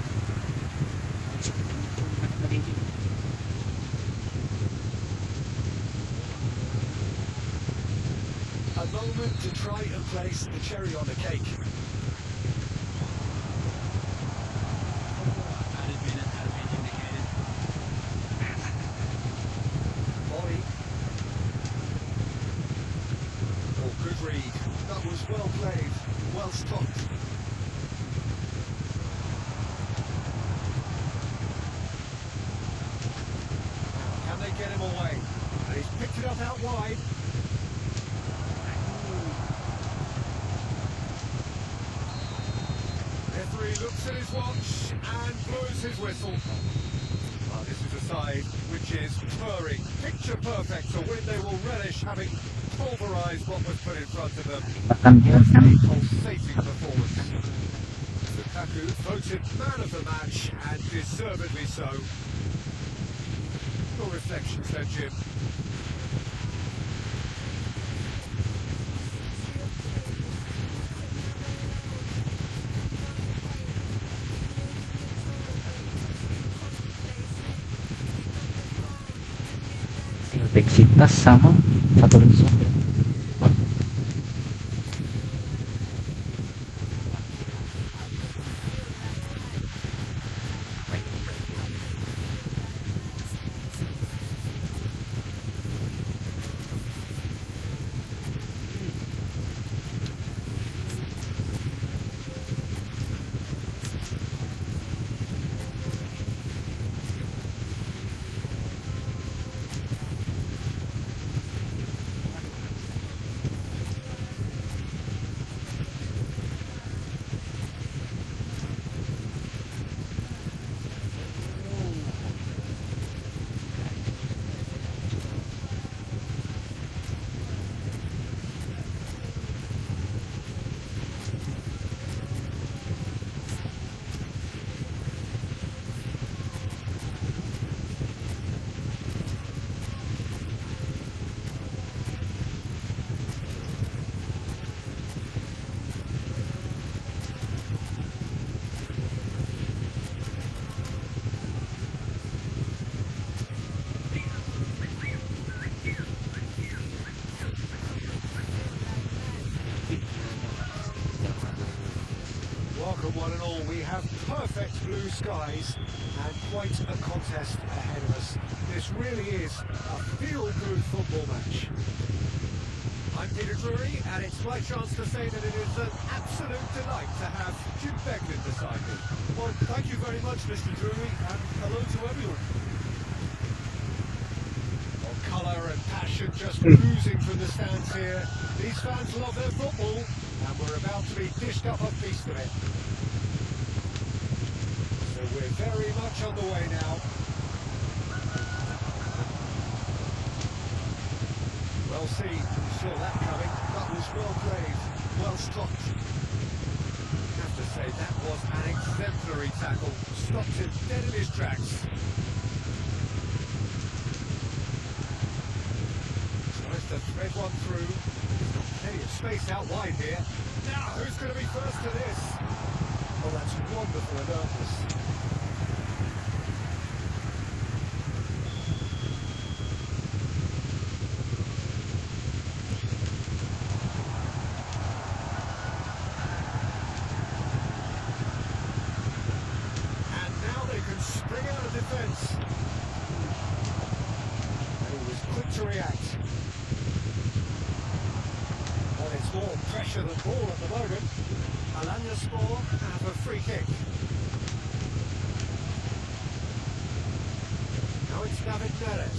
A moment to try and place the cherry on the cake. Added minute has been indicated. Body. Oh, good read. That was well played, well stopped. Can they get him away? And he's picked it up out wide. Referee looks at his watch and blows his whistle. Well, this is a side which is purring, picture perfect, a win they will relish, having pulverised what was put in front of them. What a pulsating performance. Lukaku voted man of the match, and deservedly so. Your reflections then, Jim? Intensitas sama satu unsur. Welcome one and all. We have perfect blue skies and quite a contest ahead of us. This really is a feel-good football match. I'm Peter Drury, and it's my chance to say that it is an absolute delight to have Jim Beglin beside me. Well, thank you very much, Mr. Drury, and hello to everyone. Well, colour and passion just oozing from the stands here. These fans love their football, and we're about to be dished up a feast of it. So we're very much on the way now. Well seen, you saw that coming. That was well played, well stopped. I have to say, that was an exemplary tackle. Stopped him dead in his tracks. Tries to thread one through. He's got plenty of space out wide here. Now, who's going to be first to this? Oh, that's wonderful alertness. to react. Well, it's more pressure than ball at the moment. Alanyaspor have a free kick. Now it's David Neres.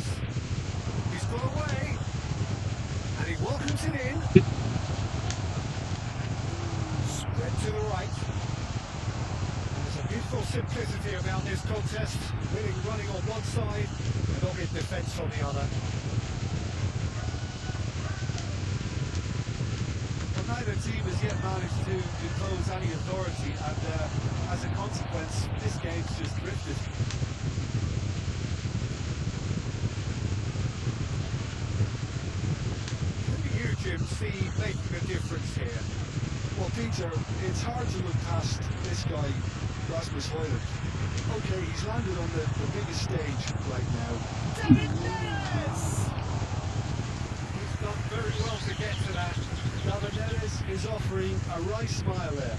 He's got away. And he welcomes it in. Spread to the right. There's a beautiful simplicity about this contest. Winning running on one side, and dogged defence on the other. Well, neither team has yet managed to impose any authority, and as a consequence, this game's just drifted. Who do you, Jim, see making a difference here? Well, Peter, it's hard to look past this guy, Rasmus Højlund. Okay, he's landed on the biggest stage right now. David Neres! He's done very well to get to that. David Neres is offering a wry smile there.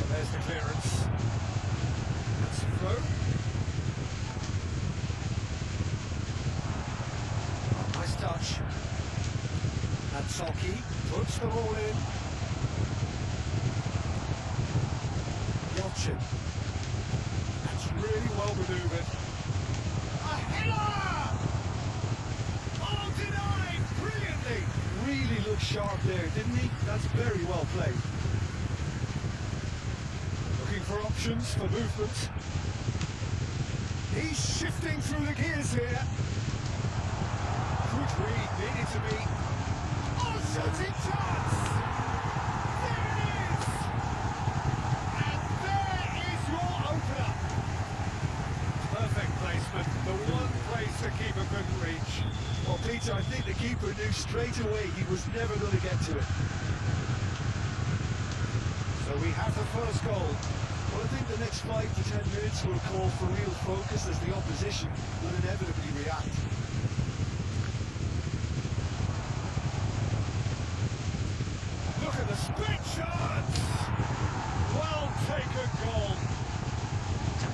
There's the clearance. That's a throw. Oh, nice touch. And Solki puts the ball in. Yelchin. That's really well manoeuvred. A header! Oh, denied! Brilliantly! Really looked sharp there, didn't he? That's very well played. Looking for options for movement. He's shifting through the gears here. Good read, needed to be. Oh, shooting chance! There it is! And there is your opener. Perfect placement, the one place the keeper couldn't reach. Well, Peter, I think the keeper knew straight away he was never going to get to it. So we have the first goal. Well, I think the next 5 to 10 minutes will call for real focus as the opposition will inevitably react. Look at the split chance! Well taken goal.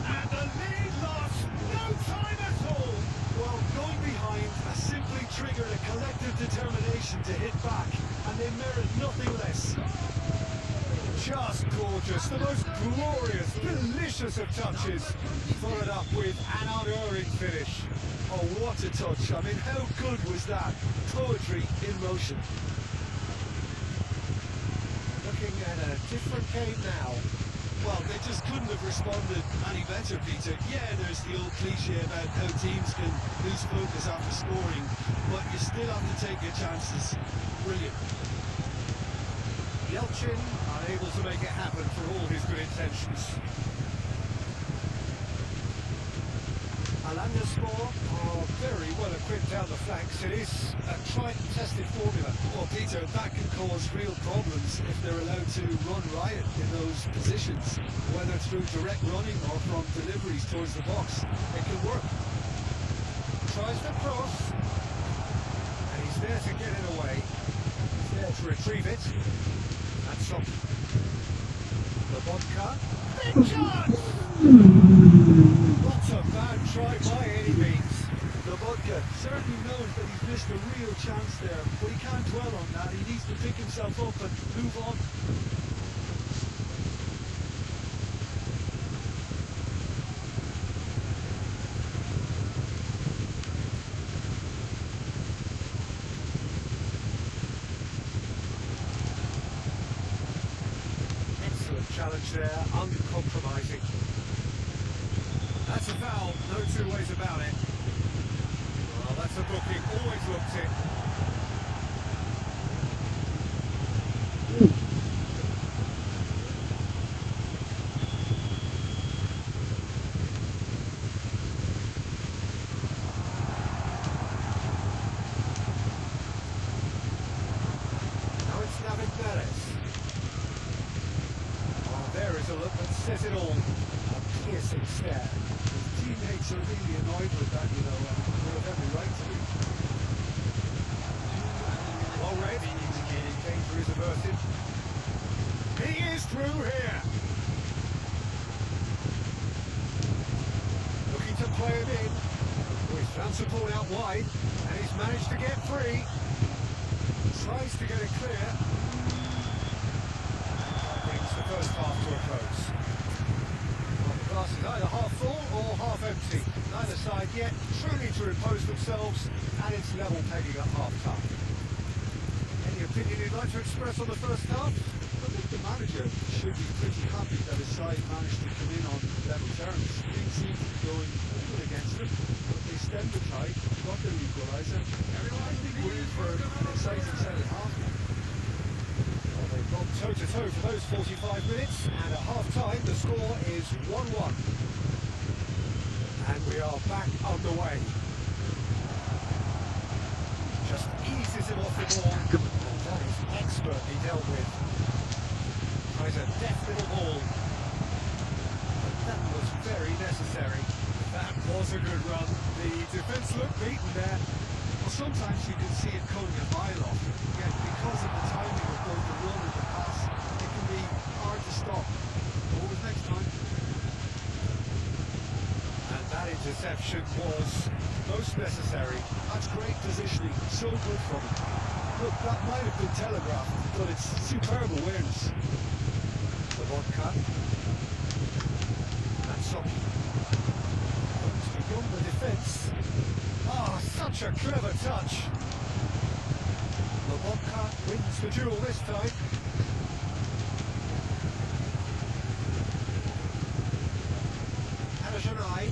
And the lead lost no time at all. Well, going behind has simply triggered a collective determination to hit back, and they merit nothing less. Just gorgeous, the most glorious, delicious of touches. Followed up with an unerring finish. Oh, what a touch. I mean, how good was that? Poetry in motion. Looking at a different game now. Well, they just couldn't have responded any better, Peter. Yeah, there's the old cliche about how teams can lose focus after scoring, but you still have to take your chances. Brilliant. Yelchin unable to make it happen for all his good intentions. Alanyaspor are very well equipped down the flanks. It is a tried and tested formula. Well, Peter, that can cause real problems if they're allowed to run riot in those positions, whether through direct running or from deliveries towards the box. It can work. Tries to cross. And he's there to get it away. He's there to retrieve it. And stop. The vodka. Big chance! Not a bad try by any means. The vodka certainly knows that he's missed a real chance there, but he can't dwell on that. He needs to pick himself up and move on. Excellent challenge there, uncompromising. That's a foul, no two ways about it. Well, that's a booking, always looked it. Now it's David Neres. Oh, there is a look that says it all. A piercing stare. His team teammates are really annoyed with that, you know, and they have every right to be. Well read, indicating danger is averted. He is through here. Looking to play him in. Oh, he's found support out wide, and he's managed to get free. Tries to get it clear. That brings the first half to a close. Well, the glass is either half full or half empty. Neither side yet truly to impose themselves, and it's level pegging at half-time. Any opinion you'd like to express on the first half? I think the manager should be pretty happy that his side managed to come in on level terms. Things seemed to be going a little against them, but they stemmed the tide, got their equaliser. I think we're in for an exciting second half. Well, they've gone toe-to-toe for those 45 minutes, and at half-time the score is 1-1. And we are back underway. Just eases him off the ball, and that is expertly dealt with. Tries a deft little ball. But that was very necessary. That was a good run. The defence looked beaten there. Well, sometimes you can see it coming a mile off, yet because of the timing of both the run and the pass, it can be hard to stop. Always next time. And that interception was most necessary. That's great positioning, so good from him. Look, that might have been telegraphed, but it's superb awareness. The vodka. And Soki. Goes beyond the defence. Ah, such a clever touch. The vodka wins the duel this time. Anajanai.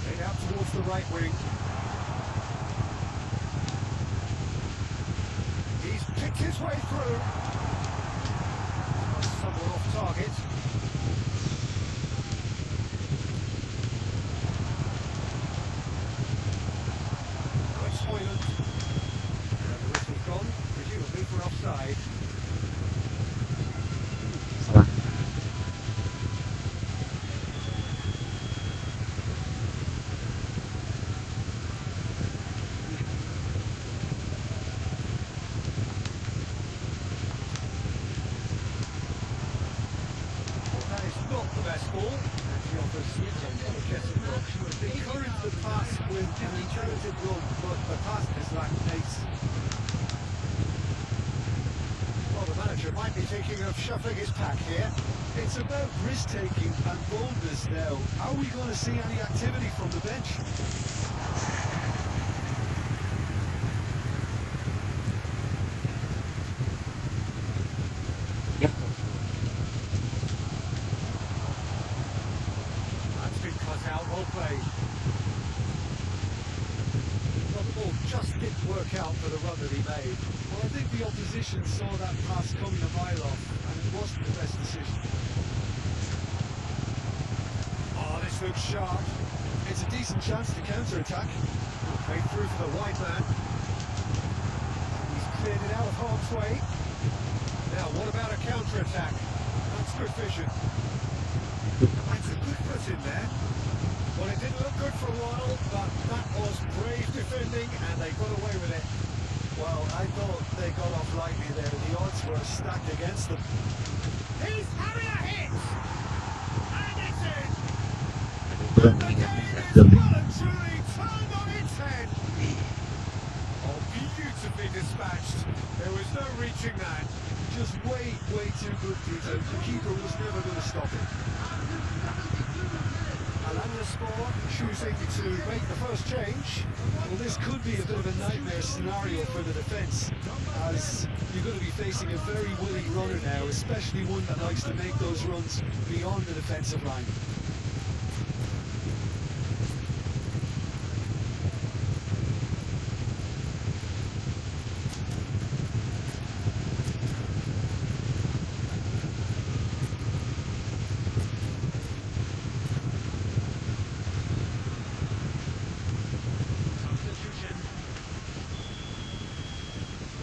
Played out towards the right wing. He's picked his way through. Someone off target. Now it's Hoyland. And the whistle's gone, presumably for offside. Salah. Well, that is not the best ball. And she offers energetic look. Encourage the pass with an intelligent run, but the pass has lacked pace. Well, the manager might be thinking of shuffling his pack here. It's about risk-taking and boldness now. Are we going to see any activity from the bench? Yep. That's been cut out, well played. Well, the ball just didn't work out for the run that he made. Well, I think the opposition saw that pass coming a mile off, and it wasn't the best decision. Oh, this looks sharp. It's a decent chance to counter-attack. Played through for the wide man. He's cleared it out of harm's way. Now, what about a counter-attack? That's good vision. That's a good foot in there. Well, it didn't look good for a while, but that was brave defending, and they got away with it. Well, I thought they got off lightly there. The odds were stacked against them. He's having a hit! And it's in! Belum The ini game kan is belum. well and truly turned on its head. Oh, beautifully dispatched. There was no reaching that. Just way too good, Peter. The keeper was never going to stop it. Alanyaspor choosing to make the first change. Well, this could be a bit of a nightmare scenario for the defence, as you're going to be facing a very willing runner now, especially one that likes to make those runs beyond the defensive line.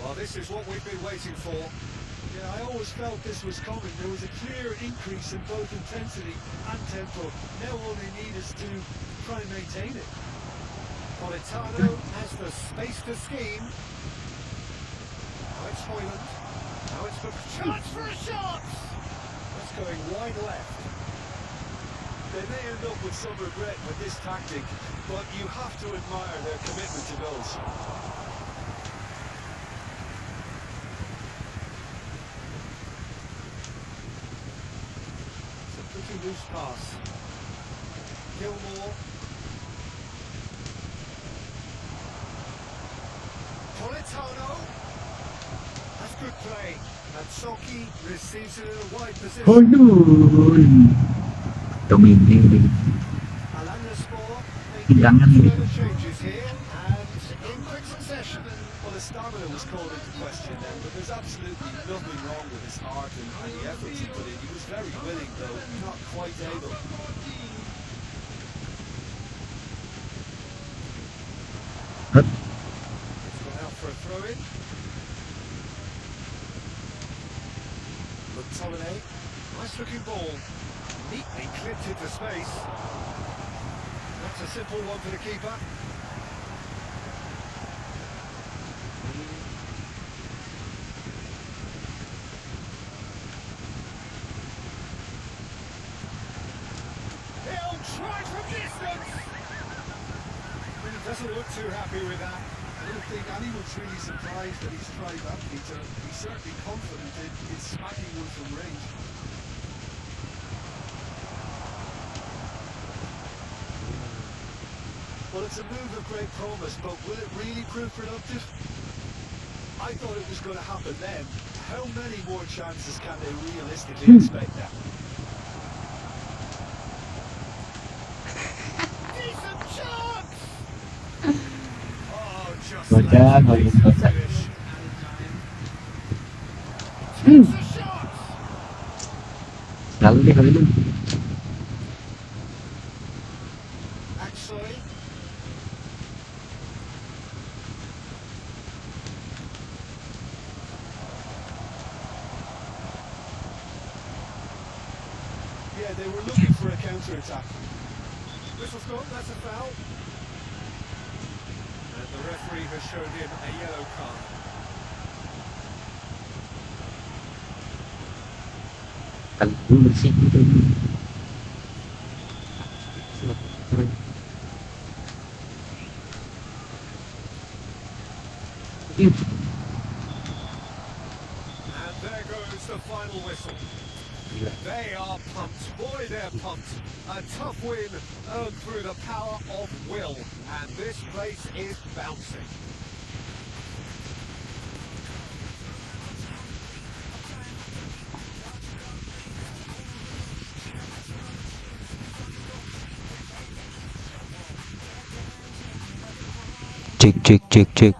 Well, this is what we've been waiting for. Yeah, I always felt this was coming. There was a clear increase in both intensity and tempo. Now all they need is to try and maintain it. Politano has the space to scheme. Now it's Hoyland. Now it's the chance for a shot! That's going wide left. They may end up with some regret with this tactic, but you have to admire their commitment to goals. It's a pretty loose pass. Gilmore. Politano. That's good play. And Soki receives it in a wide position. Hoyun. Dominating. Alanyaspor Hidangan making ini. further changes here and in quick succession. Well, the stamina was called into question then, but there's absolutely nothing wrong with his heart and the efforts he put in. He was very willing, though not quite able. It's gone out for a throw-in. McTominay, nice looking ball, neatly clipped into space. That's a simple one for the keeper. He'll try from distance. Doesn't look too happy with that. I don't think anyone's really surprised that he's tried that, Peter. He's certainly confident in smacking one from range. Well, it's a move of great promise, but will it really prove productive? I thought it was going to happen then. How many more chances can they realistically expect now? Decent chance! Oh, just Wadah, left Hoyun, decent wadah. finish. Takes a shot! Selalu deh Hoyun. Axoy. Yeah, they were looking for a counter-attack. Whistle's gone, that's a foul. And the referee has shown him a yellow card. Kalau dulu sih gitu. And there goes the final whistle. They are pumped. Boy, they're pumped. A tough win earned through the power of will. And this place is bouncing. Cek.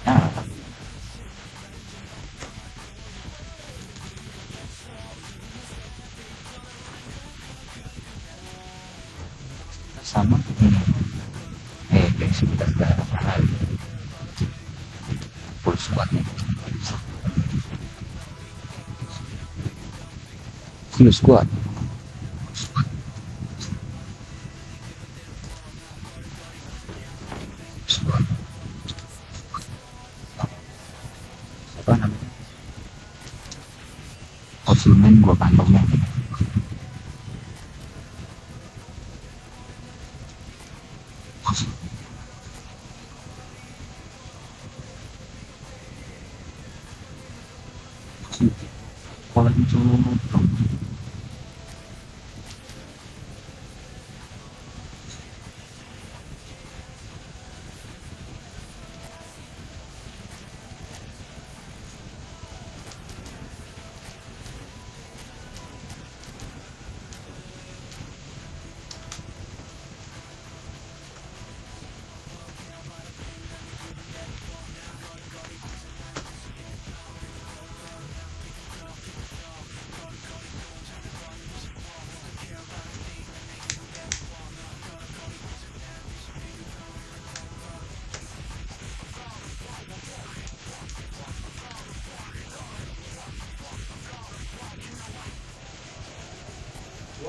Nah, sama ini. Guys, kita sudah full squad nih. Full squad. Squad. Apa namanya? Konsumen gua kantongnya.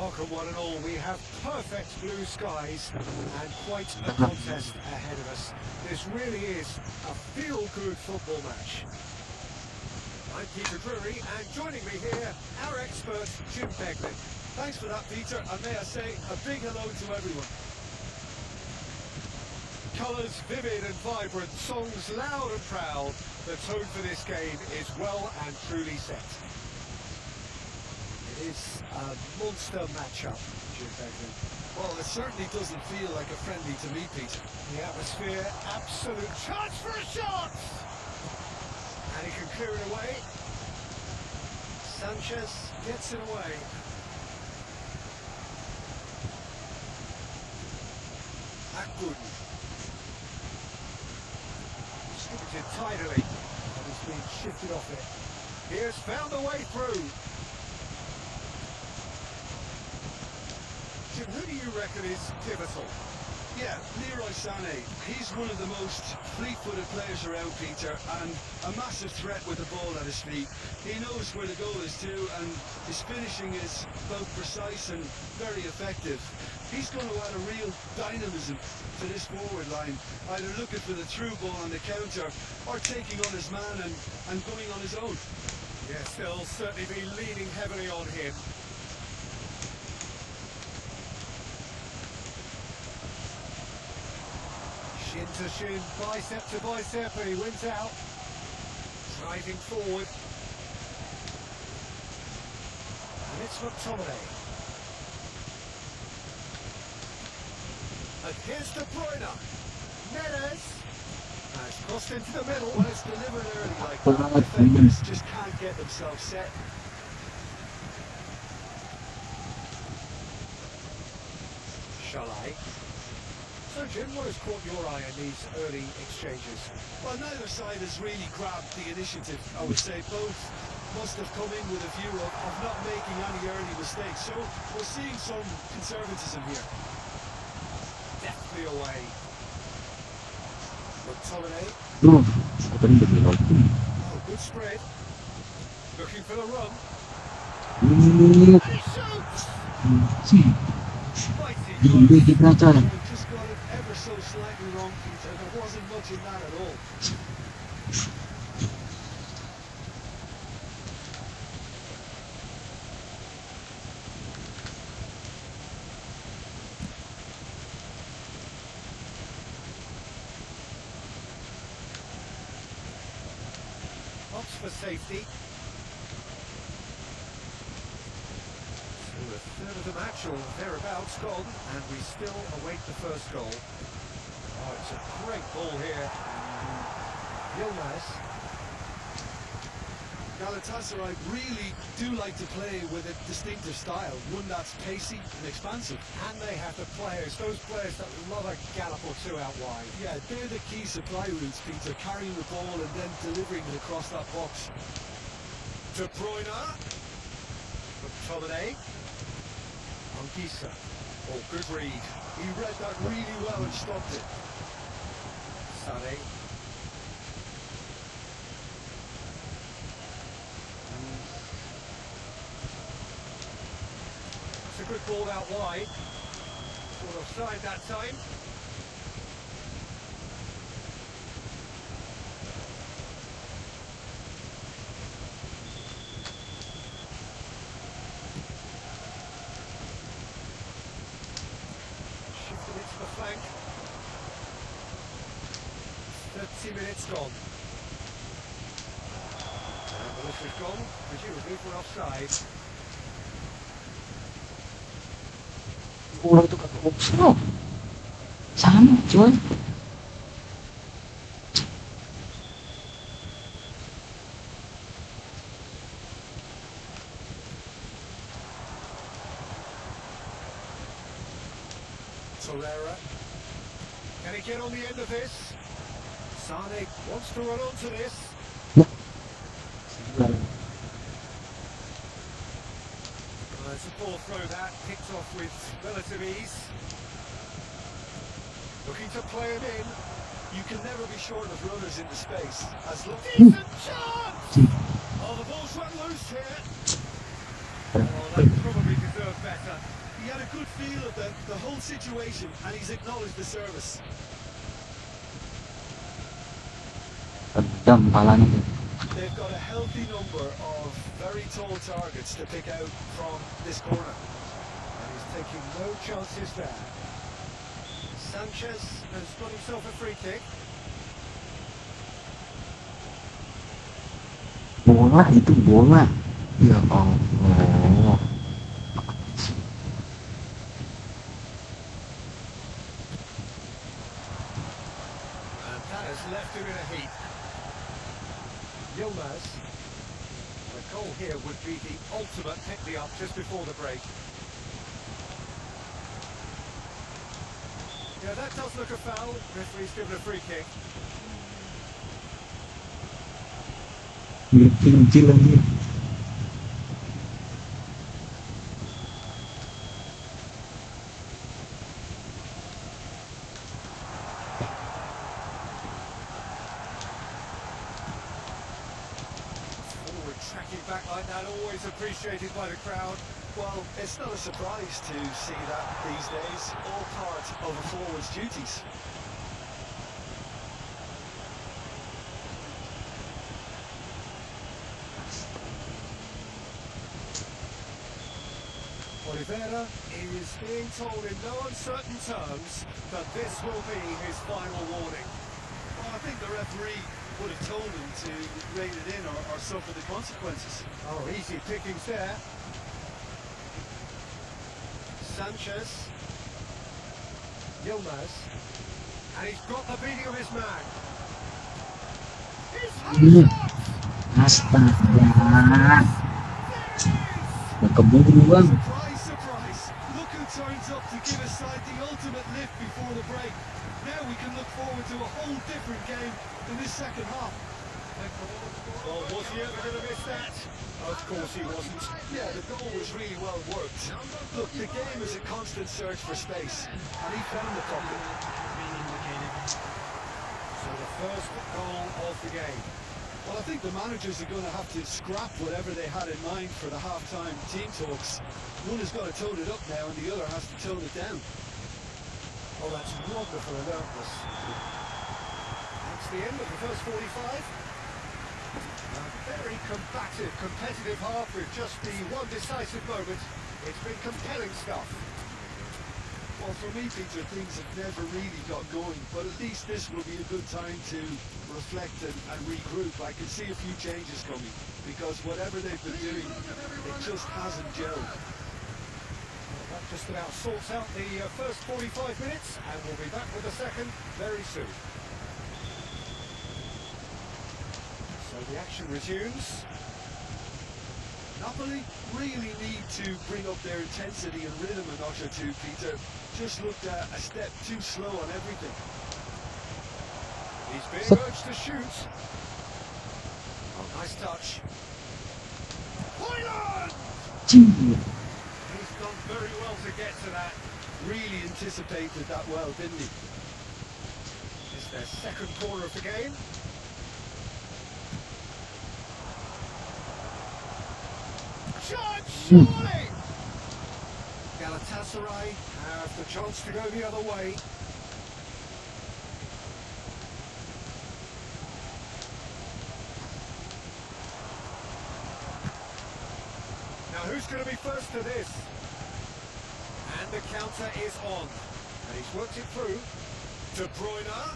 Welcome one and all. We have perfect blue skies and quite a contest ahead of us. This really is a feel-good football match. I'm Peter Drury, and joining me here, our expert, Jim Beglin. Thanks for that, Peter, and may I say a big hello to everyone. Colours vivid and vibrant, songs loud and proud. The tone for this game is well and truly set. It is a monster matchup, Jim Beglin. Well, it certainly doesn't feel like a friendly to me, Peter. The atmosphere, absolute chance for a shot! And he can clear it away. Sanchez gets it away. Akguden. Distributed tidily. And he's been shifted off it. He has found a way through. Jim, who do you reckon is pivotal? Yeah, Leroy Sané. He's one of the most fleet-footed players around, Peter, and a massive threat with the ball at his feet. He knows where the goal is too, and his finishing is both precise and very effective. He's going to add a real dynamism to this forward line, either looking for the through ball on the counter or taking on his man and going on his own. Yes, they'll certainly be leaning heavily on him. Shin to shin, bicep to bicep, and he wins out. Driving forward. And it's McTominay. And here's De Bruyne. Neres has crossed into the middle. Well, it's delivered early like that. Defenders just can't get themselves set. Shalai. So Jim, what has caught your eye in these early exchanges? Well, neither side has really grabbed the initiative, I would say. Both must have come in with a view of not making any early mistakes. So we're seeing some conservatism here. Deftly away. McTominay. Oh, good spread. Looking for the run. And he shoots! Mighty close. Just got it ever so slightly wrong, Peter. There wasn't much in that at all. Opts for safety. A third of the match or thereabouts gone, and we still await the first goal. Oh, it's a great ball here. Yilmaz. Galatasaray really do like to play with a distinctive style, one that's pacey and expansive. And they have the players, those players that love a gallop or two out wide. Yeah, they're the key supply routes, Peter, carrying the ball and then delivering it across that box. De Bruyne. McTominay. Anguissa. Oh, good read. He read that really well and stopped it. Sané. It's a good ball out wide. Sort of offside that time. Shifted it to the flank. 30 minutes gone. And the whistle's gone, presumably for offside. Bola itu kagak offside. Sama, coy. Torreira. Can he get on the end of this? Sané wants to run onto this. It's a ball throw that, picked off with relative ease. Looking to play him in. You can never be short of runners into space. As long Decent chance! Oh, the ball's run loose here. Oh, they probably deserve better. Jam kepalanya. They've got a healthy number of very tall targets to pick out from this corner. And he's taking no chances there. Sanchez has got himself a free kick. Bola itu bola. Ya Allah. And that has left him in a heap. Yilmaz. The goal here would be the ultimate pick-me-up just before the break. Yeah, that does look a foul. Referee's given a free kick. Kecil lagi. Forward tracking back like that, always appreciated by the crowd. Well, it's not a surprise to see that these days, all part of a forward's duties. Oliveira is being told in no uncertain terms that this will be his final warning. Well, I think the referee would have told him to rein it in or suffer the consequences. Oh, easy pickings there. Sanchez. Yilmaz. And he's got the beating of his man. He's had a shot! Astaga. Keburuan. Surprise, surprise. Look who turns up to give his side the ultimate lift before the break. Now we can look forward to a whole different game in this second half. Well, was he ever going to miss that? Of course he wasn't. Yeah, the goal was really well worked. Look, the game is a constant search for space, and he found the pocket. So the first goal of the game. Well, I think the managers are going to have to scrap whatever they had in mind for the half-time team talks. One has got to tone it up now, and the other has to tone it down. Oh, that's wonderful alertness. That's the end of the first 45. A very combative, competitive half with just the one decisive moment. It's been compelling stuff. Well, for me, Peter, things have never really got going, but at least this will be a good time to reflect and regroup. I can see a few changes coming, because whatever they've been doing, it just hasn't gelled. Well, that just about sorts out the first 45 minutes, and we'll be back with the second very soon. So the action resumes. Napoli really need to bring up their intensity and rhythm a notch or two, Peter. Just looked a step too slow on everything. He's being urged to shoot. Oh, nice touch. Hoyland! He's done very well to get to that. Really anticipated that well, didn't he? It's their second corner of the game. Chance, surely! Galatasaray have the chance to go the other way. Now who's going to be first to this? And the counter is on. And he's worked it through. De Bruyne.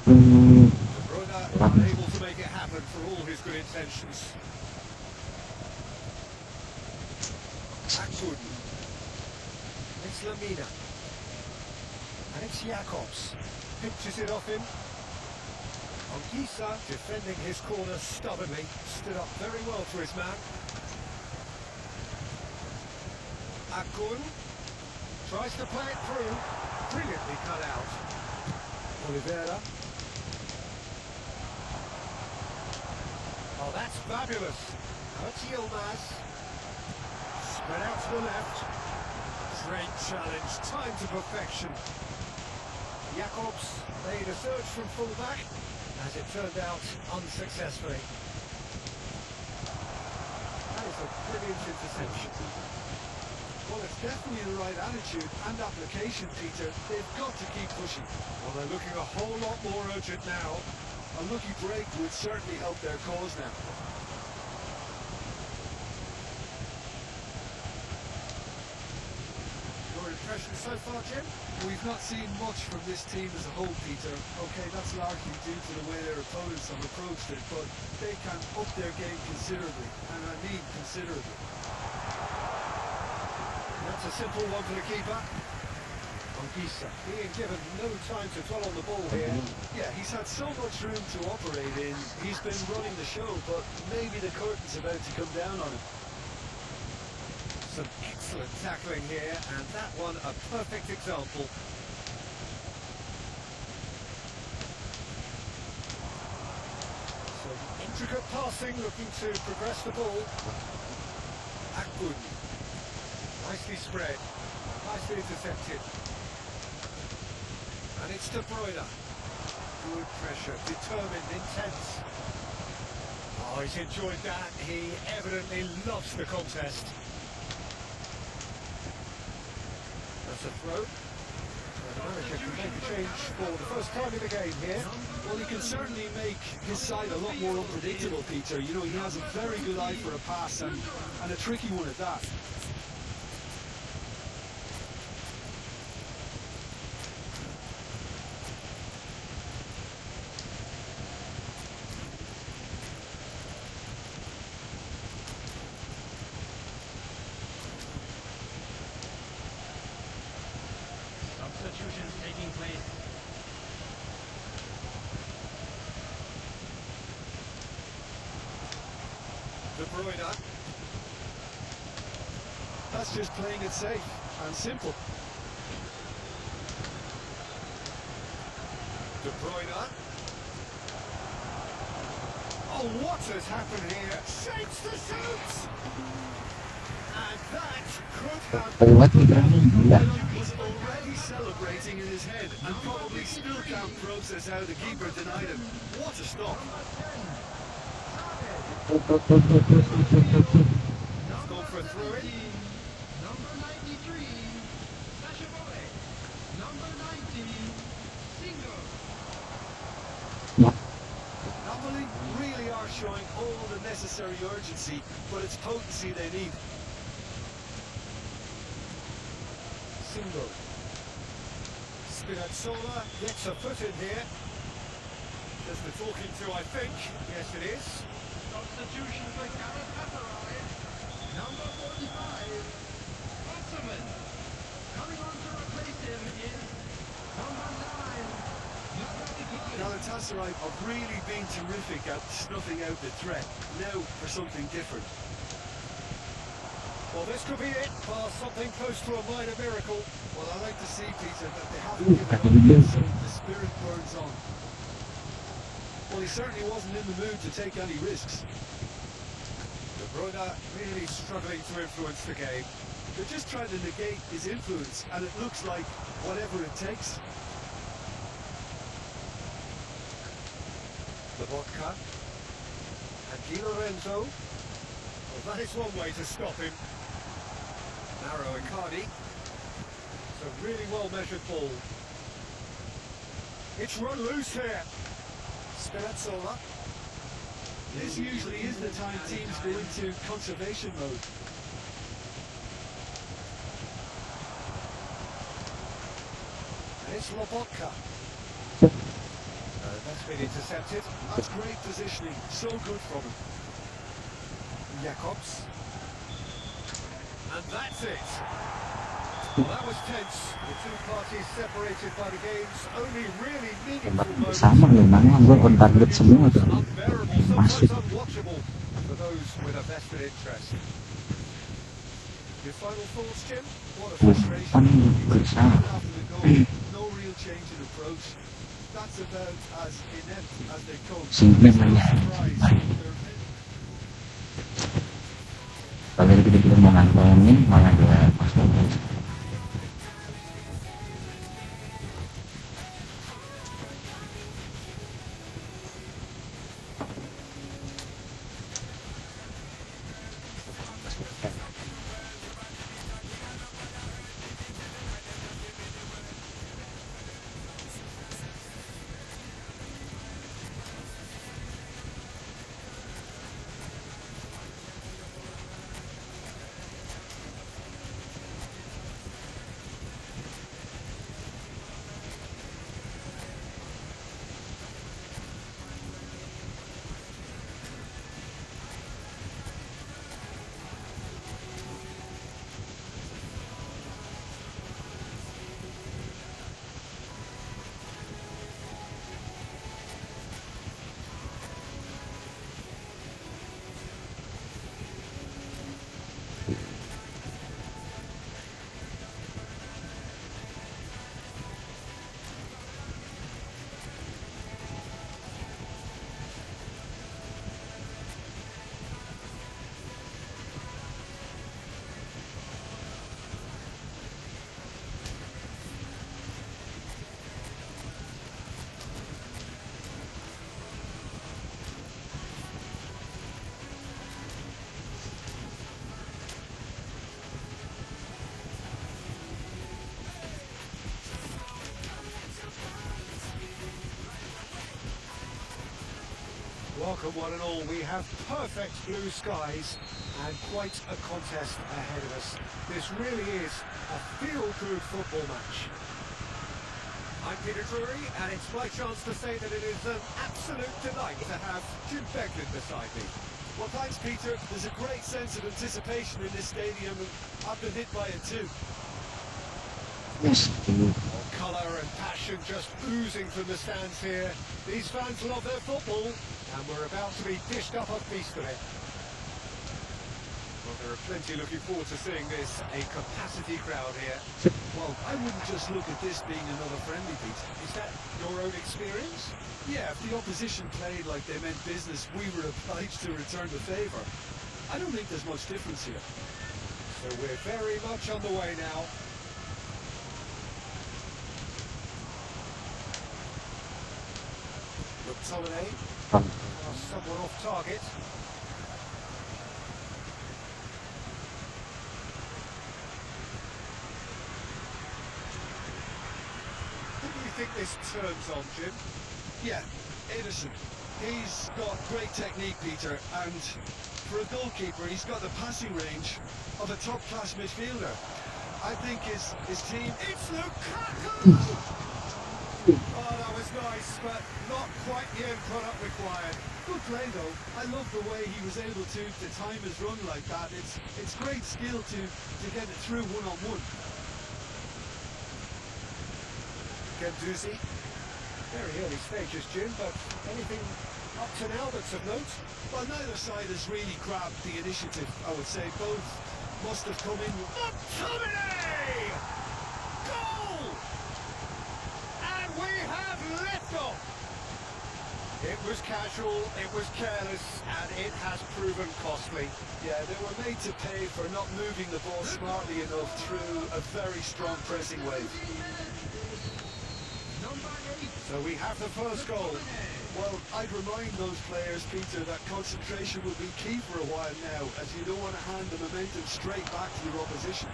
De Bruyne unable to make it happen for all his good intentions. Akun. It's Lamina. And it's Jakobs. Pinches it off him. Anguissa defending his corner stubbornly. Stood up very well for his man. Akun tries to play it through. Brilliantly cut out. Oliveira. Oh, that's fabulous. Now it's Yilmaz. Spread out to the left. Great challenge, time to perfection. Jakobs made a search from fullback, as it turned out unsuccessfully. That is a brilliant interception. Well, it's definitely the right attitude and application, Peter. They've got to keep pushing. Well, they're looking a whole lot more urgent now. A lucky break would certainly help their cause now. Your impression so far, Jim? We've not seen much from this team as a whole, Peter. Okay, that's largely due to the way their opponents have approached it, but they can up their game considerably, and I mean considerably. That's a simple one for the keeper. Anguissa being given no time to dwell on the ball here. Yeah, he's had so much room to operate in. He's been running the show, but maybe the curtain's about to come down on him. Some excellent tackling here, and that one a perfect example. Some intricate passing, looking to progress the ball. Akbun. Nicely spread, nicely intercepted. And it's De Bruyne. Good pressure, determined, intense. Oh, he's enjoyed that. He evidently loves the contest. That's a throw. And the manager can make a change for the first time in the game here. Well, he can certainly make his side a lot more unpredictable, Peter. You know, he has a very good eye for a pass, and a tricky one at that. Substitutions taking place. De Bruyne. That's just playing it safe and simple. De Bruyne. Oh, what has happened here? Shapes the shoots! And that could have... Kuat nih berani gila. Was already celebrating in his head and probably still can't process how the keeper denied him. What a stop. He's gone for a throw-in. Number 93, Sasha Boy. Number 90, Singo. Napoli really are showing all the necessary urgency, but it's potency they need. Single. Spinazzola gets a foot in here. Just the talking to, I think. Yes, it is. Substitution for Galatasaray. Number 45, Wasserman. Coming on to replace him is number 9, Galatasaray have really been terrific at snuffing out the threat. Now for something different. Well, this could be it. Past something close to a minor miracle. Well, I like to see, Peter, that they haven't given up, so the spirit burns on. Well, he certainly wasn't in the mood to take any risks. De Bruyne really struggling to influence the game. They're just trying to negate his influence, and it looks like whatever it takes. The vodka. And Di Lorenzo. Well, that is one way to stop him. Narrow Icardi. It's a really well-measured ball. It's run loose here. Spinazzola. This usually is the time teams go into conservation mode. And it's Lobotka. That's been intercepted. That's great positioning, so good from him. Jacobs. And that's it. Well, that was tense. The two parties separated by the game's only really meaningful moments. Sama memang gue on target semua tuh. Unbearable, Masuk. sometimes unwatchable for those with a vested interest. Your final thoughts, Jim? What a frustration. Umpan bersama. After the goal, no real change in approach. That's about as inept as they come. Simply No banyak. surprise. Kalau gede-gede mau ngantongin malah dia masuk. Welcome one and all. We have perfect blue skies and quite a contest ahead of us. This really is a feel-good football match. I'm Pt.4, and it's my chance to say that it is an absolute delight to have Jim Beglin beside me. Well, thanks, Peter. There's a great sense of anticipation in this stadium, and I've been hit by it too. Colour and passion just oozing from the stands here. These fans love their football, and we're about to be dished up a feast of it. Well, there are plenty looking forward to seeing this. A capacity crowd here. Well, I wouldn't just look at this being another friendly, Peter. Is that your own experience? Yeah, if the opposition played like they meant business, we were obliged to return the favour. I don't think there's much difference here. So we're very much on the way now. McTominay, someone off target. Who do you think this turns on, Jim? Yeah, Ederson. He's got great technique, Peter, and for a goalkeeper, he's got the passing range of a top-class midfielder. I think his team... It's Lukaku! Oh, that was nice, but not quite the end product required. Good play, though. I love the way he was able to time his run like that. It's great skill to get it through one-on-one. Gendouzi. Very early stages, Jim, but anything up to now that's of note? Well, neither side has really grabbed the initiative, I would say. Both must have come in... McTominay! Goal! And we have liftoff! It was casual, it was careless, and it has proven costly. Yeah, they were made to pay for not moving the ball smartly enough through a very strong pressing wave. So we have the first goal. Well, I'd remind those players, Peter, that concentration will be key for a while now, as you don't want to hand the momentum straight back to your opposition.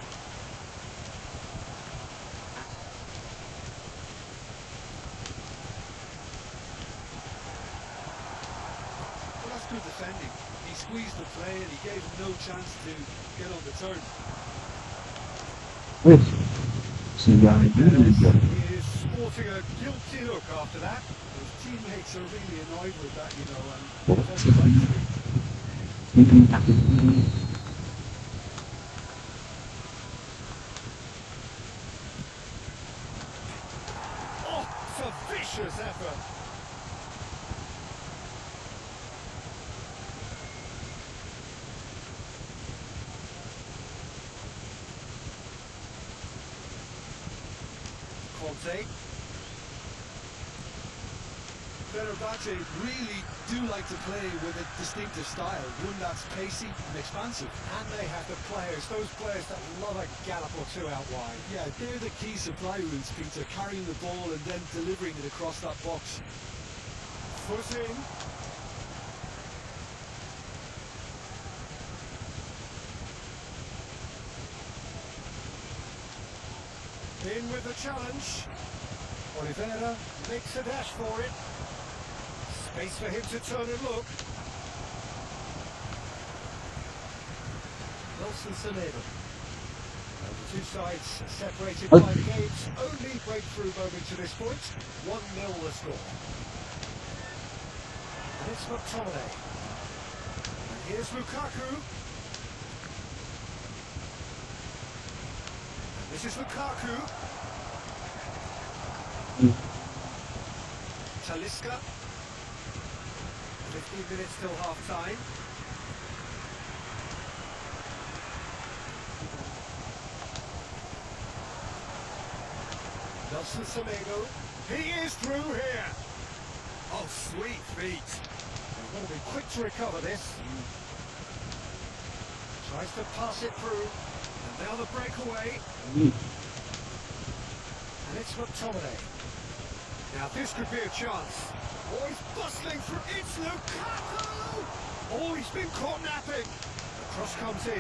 Well, that's good defending. He squeezed the play and he gave him no chance to get on the turn. He is sporting a guilty look after that. His teammates are really annoyed with that, you know, and that's right to be. Oh, it's a vicious effort. Conte. Fenerbahce really do like to play with a distinctive style, one that's pacey and expansive. And they have the players, those players that love a gallop or two out wide. Yeah, they're the key supply routes, Peter, carrying the ball and then delivering it across that box. Foot in. In with the challenge. Oliveira makes a dash for it. Space for him to turn and look. Nelson Semedo. And the two sides separated by the game's only breakthrough moment to this point. 1-0 the score. And it's McTominay. And here's Lukaku. And this is Lukaku. Talisca. 15 minutes till half-time. Nelson Semedo. He is through here. Oh, sweet feet. They've got to be quick to recover this. Tries to pass it through. And now the breakaway. And it's McTominay. Now this could be a chance. Oh, he's bustling through. It's Lukaku! Oh, he's been caught napping. The cross comes in.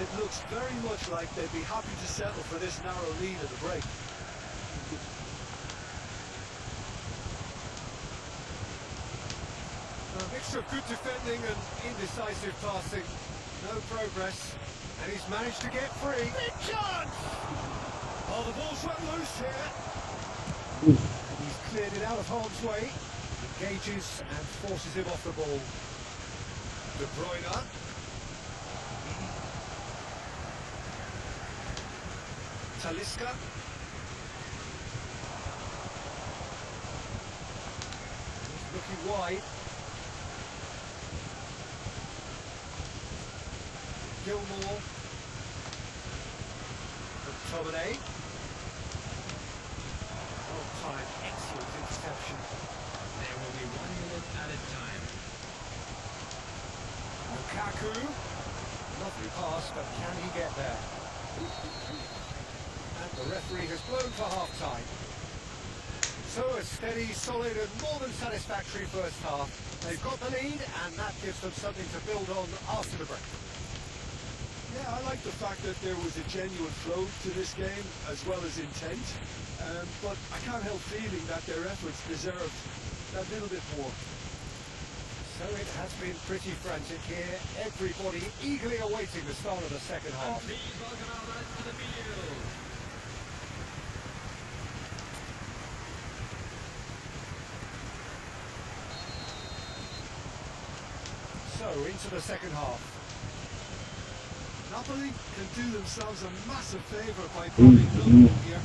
It looks very much like they'd be happy to settle for this narrow lead at the break. Mixture of good defending and indecisive passing. No progress. And he's managed to get free. Big chance! Oh, the ball's run loose here. And he's cleared it out of harm's way. Engages and forces him off the ball. De Bruyne. Talisca. He's looking wide. Gilmore. McTominay. Oh, time. Excellent interception. There will be 1 minute added time. Lukaku. Lovely pass, but can he get there? And the referee has blown for half-time. So a steady, solid and more than satisfactory first half. They've got the lead and that gives them something to build on after the break. Yeah, I like the fact that there was a genuine flow to this game as well as intent, but I can't help feeling that their efforts deserved that little bit more. So it has been pretty frantic here. Everybody eagerly awaiting the start of the second half. Please welcome our runners to the field. So into the second half. Napoli can do themselves a massive favour by putting them here.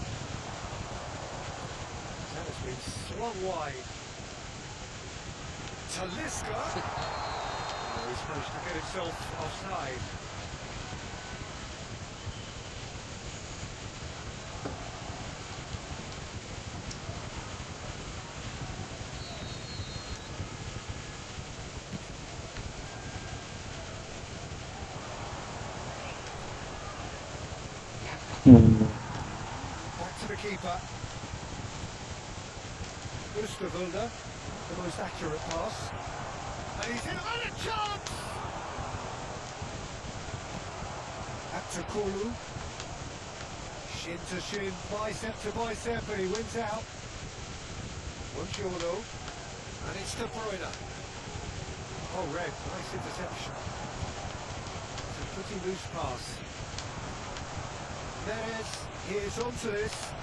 That has been swung wide. Talisca. Oh, he's managed to get himself offside. Back to the keeper. Oosterwolde, the most accurate pass. And he's in on a chance! Back to Kolu. Shin to shin, bicep to bicep, and he wins out. Buongiorno. And it's De Bruyne. Oh, red, nice interception. It's a pretty loose pass. Neres, he is onto this.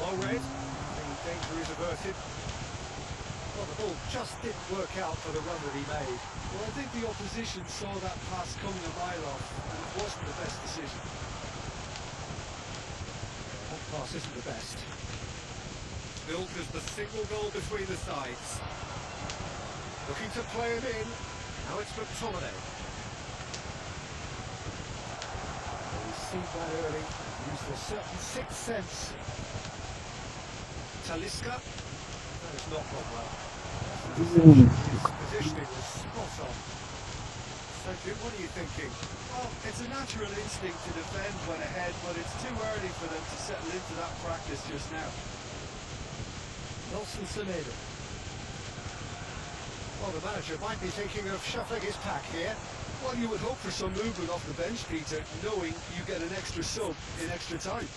Well read. The danger is averted. Well, the ball just didn't work out for the run that he made. Well, I think the opposition saw that pass coming a mile off, and it wasn't the best decision. That pass isn't the best. Built as the single goal between the sides. Looking to play him in. Now it's McTominay. We've seen that early. Used a certain sixth sense. Talisca. That has not gone well. His positioning was spot on. So Jim, what are you thinking? Well, it's a natural instinct to defend when ahead, but it's too early for them to settle into that practice just now. Nelson Semedo. Well, the manager might be thinking of shuffling his pack here. Well, you would hope for some movement off the bench, Peter, knowing you get an extra sub in extra time.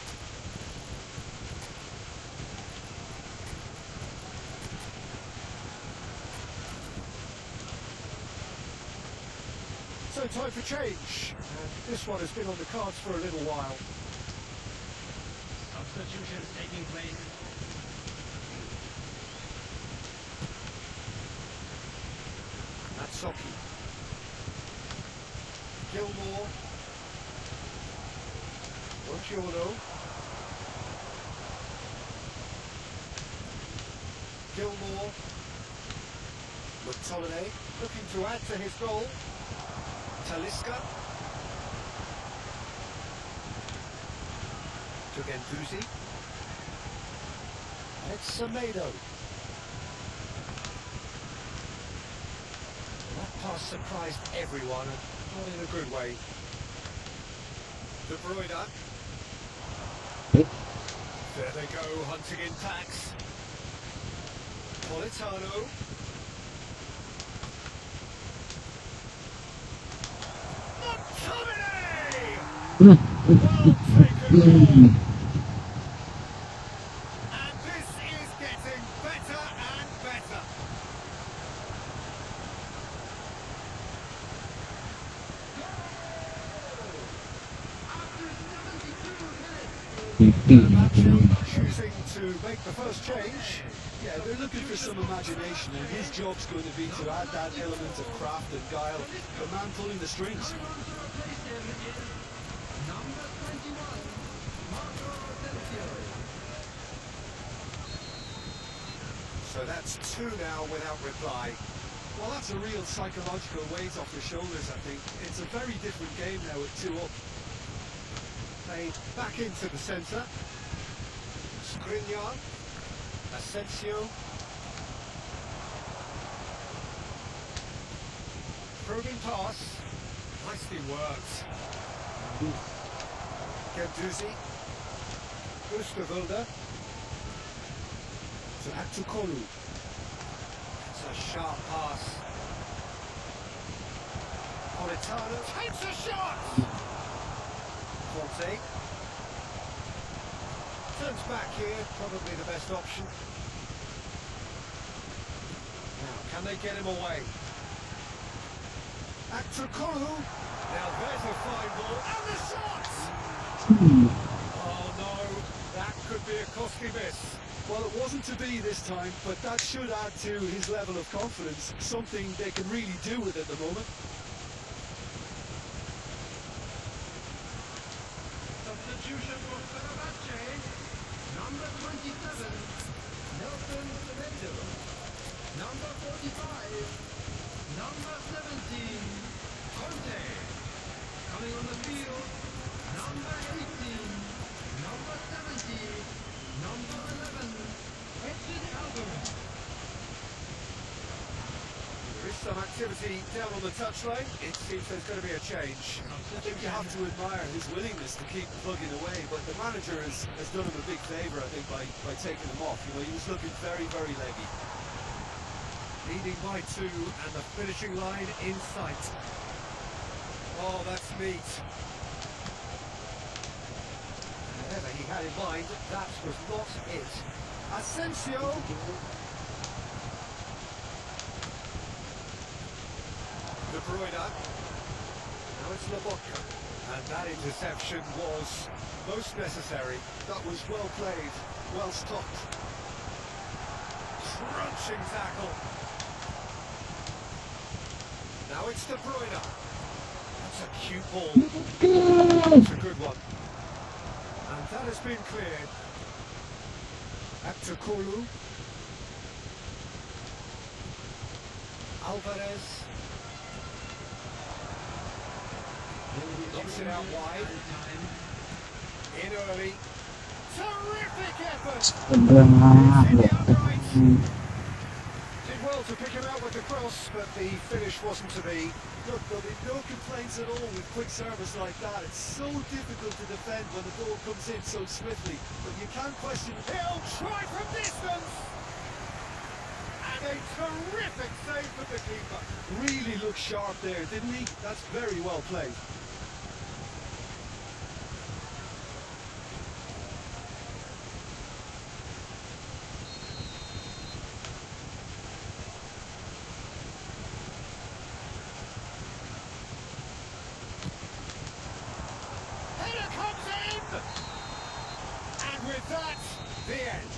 So time for change. And this one has been on the cards for a little while. Substitutions taking place. Matsocki. Gilmore. Buongiorno. Gilmore. McTominay looking to add to his goal. Talisca. To Gendouzi. And it's Semedo. That pass surprised everyone, and not in a good way. De Bruyne. There they go, hunting in packs. Politano. McTominay! Well taken goal. And this is getting better and better. Macho choosing to make the first change. Yeah, they're looking for some imagination, and his job's going to be to add that element of craft and guile. The man pulling the strings. So that's two now without reply. Well, that's a real psychological weight off their shoulders, I think. It's a very different game now with 2 up. Played back into the centre. Skriniar. Asensio. Probing pass. Nicely worked. Gendouzi. Oosterwolde. To Aktukolu. It's a sharp pass. Politano takes a shot! Conte. Turns back here, probably the best option. Now, can they get him away? Aktukolu. Now there's a fine ball, and the shot! Oh no, that could be a costly miss. Well, it wasn't to be this time, but that should add to his level of confidence, something they can really do with at the moment. Substitution for Fenerbahce. Number 27, Nelson Semedo. Number 45, number 17, Conte. Coming on the field, number 18, number 70, number 11, Edson Alvarez. There is some activity down on the touchline. It seems there's going to be a change. I think you have to admire his willingness to keep plugging away, but the manager has done him a big favour, I think, by taking him off. You know, he was looking very, very leggy. Leading by 2 and the finishing line in sight. Oh, that's neat. Whatever he had in mind, that was not it. Asensio. De Bruyne. Now it's Lobotka. And that interception was most necessary. That was well played, well stopped. Crunching tackle. Now it's De Bruyne. That's a cute ball. It's a good one. And that has been cleared. Aktukolu. Alvarez. Knocks it out wide. In early. Terrific effort! He's in the upright. Did well to pick him out with the cross, but the finish wasn't to be. Look, there'll be no complaints at all with quick service like that. It's so difficult to defend when the ball comes in so swiftly, but you can't question it. He'll try from distance! And a terrific save for the keeper. Really looked sharp there, didn't he? That's very well played. Header comes in! And with that, the end.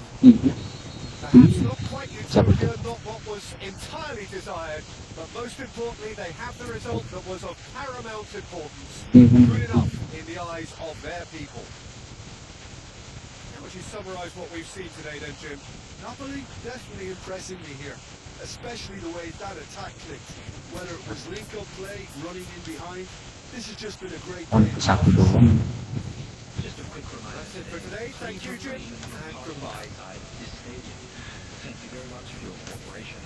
Perhaps not quite utopia, not what was entirely desired, but most importantly, they have the result that was of paramount importance. Good enough in the eyes of their people. How would you summarise what we've seen today then, Jim? Napoli definitely impressing me here, especially the way that attack clicked. Whether it was link-up play, running in behind, this has just been a great game. Just a quick reminder. That's it for today. Thank you, Jim, and goodbye. This stadium. Thank you very much for your cooperation.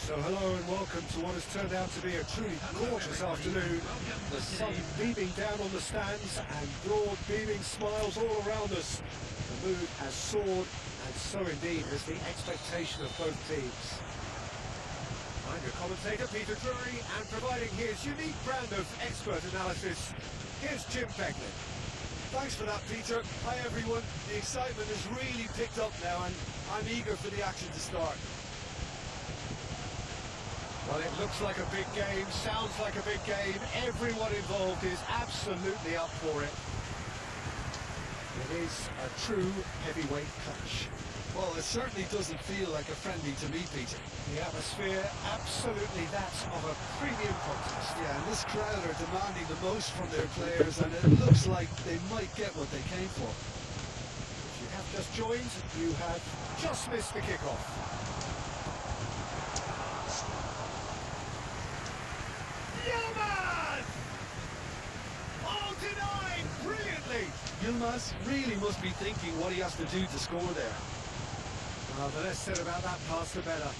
So hello and welcome to what has turned out to be a truly gorgeous afternoon. The sun beaming down on the stands and broad beaming smiles all around us. The mood has soared, and so indeed has the expectation of both teams. I'm your commentator Pt.4, and providing his unique brand of expert analysis, here's Jim Beglin. Thanks for that, Peter. Hi, everyone. The excitement has really picked up now, and I'm eager for the action to start. Well, it looks like a big game, sounds like a big game. Everyone involved is absolutely up for it. It is a true heavyweight clash. Well, it certainly doesn't feel like a friendly to me, Peter. The atmosphere, absolutely that of a premium contest. Yeah, and this crowd are demanding the most from their players, and it looks like they might get what they came for. If you have just joined, you have just missed the kickoff. Yilmaz! Oh, denied brilliantly! Yilmaz really must be thinking what he has to do to score there. Well, the less said about that pass, the better.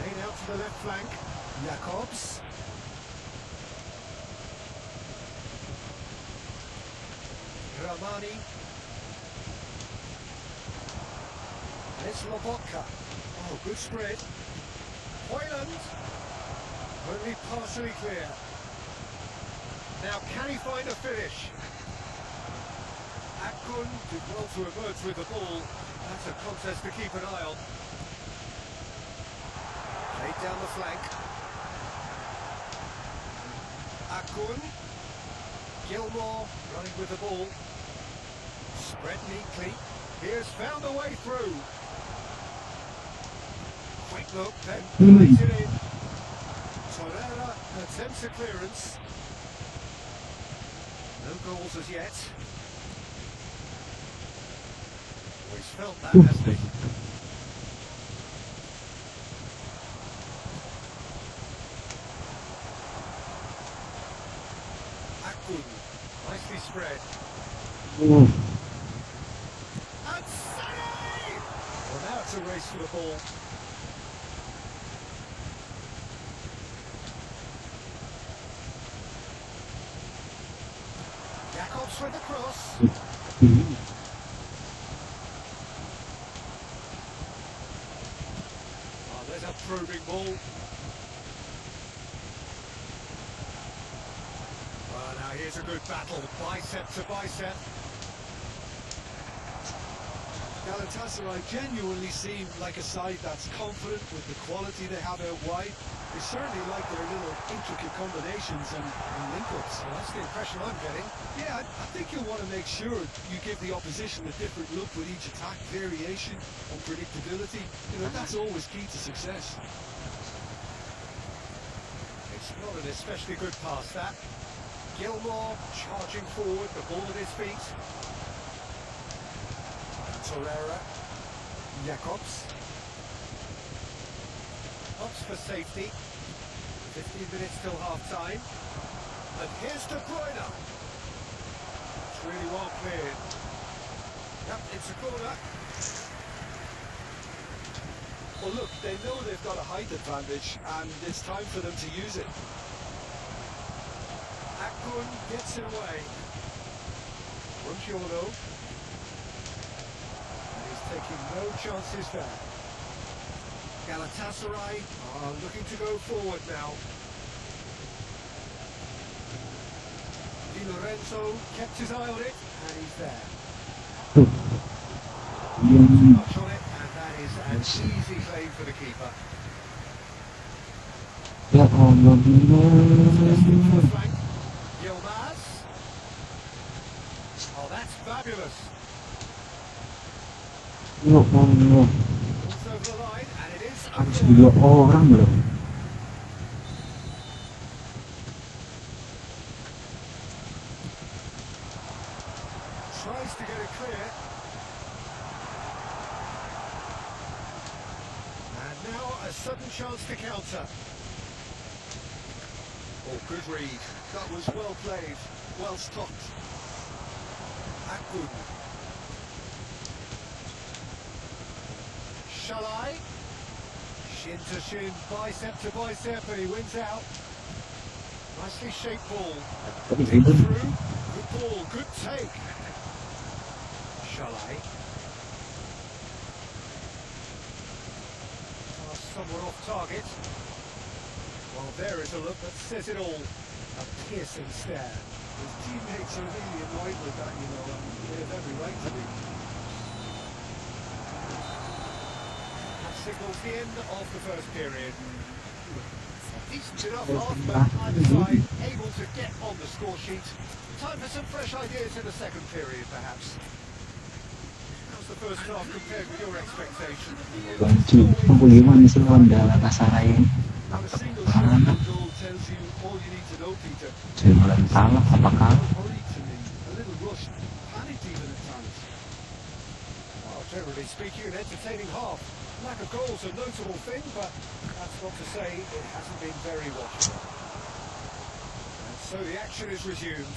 Laid out to the left flank. Jacobs. Ramani. And it's Lobotka. Oh, good spread. Hoyland. Only partially clear. Now, can he find a finish? Akun did well to emerge with the ball. That's a contest to keep an eye on. Laid down the flank. Akun. Gilmore running with the ball. Spread neatly. He has found a way through. Quick look, then plays it in. Torreira attempts a clearance. No goals as yet. Oh, he's felt that, hasn't he? Akun, nicely spread. And Sonny! Well, now it's a race for the ball. Jacobs with the cross. Oh, there's a probing ball. Well, now here's a good battle, bicep to bicep. Galatasaray genuinely seem like a side that's confident with the quality they have out wide. They certainly like their little intricate combinations and link-ups. Well, that's the impression I'm getting. Yeah, I think you'll want to make sure you give the opposition a different look with each attack, variation and predictability. You know, that's always key to success. It's not an especially good pass, that. Gilmore charging forward, the ball at his feet. Torreira. Jacobs. Opts for safety. 15 minutes till half-time. And here's De Bruyne. It's really well cleared. Yep, it's a corner. Well, look, they know they've got a height advantage, and it's time for them to use it. Akun gets it away. Buongiorno. And he's taking no chances there. Galatasaray are looking to go forward now. Di Lorenzo kept his eye on it, and he's there. Touch on it, and that is an easy claim for the keeper. Testing for the flank. Yilmaz. Oh, that's fabulous. Balls over the line, and it is Harus dua orang loh. tries to get it clear. And now a sudden chance to counter. Oh, good read. That was well played, well stopped. Akun. Shalai. Shin to shin, bicep to bicep, and he wins out. Nicely shaped ball. Tapi Deep itu through. Good ball, good take. Shalai. Somewhat off target. Well, there is a look that says it all. A piercing stare. His teammates are really annoyed with that, you know, and they have every right to be. That signals the end of the first period. Decent enough half, but either side able to get on the score sheet. Time for some fresh ideas in the second period, perhaps. How's the first half compared with your expectation? bantu aku gimana sih lawan Galatasaray ini? And a single shot on goal tells you all you need to know, Peter. Saya kalah apa kalah? Hurried to me, a little rushed, panicked even at times. Well, generally speaking, an entertaining half. Lack of goals a notable thing, but that's not to say it hasn't been very watchable. And so the action is resumed.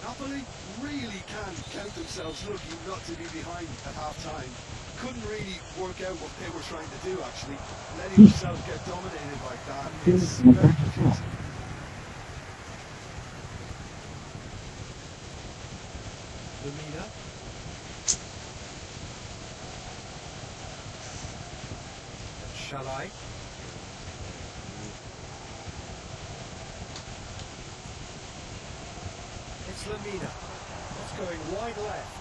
Napoli really can count themselves lucky not to be behind at half-time. Couldn't really work out what they were trying to do, actually. Letting themselves get dominated like that is very confusing. Lamina. Shalai. It's Lamina. That's going wide left.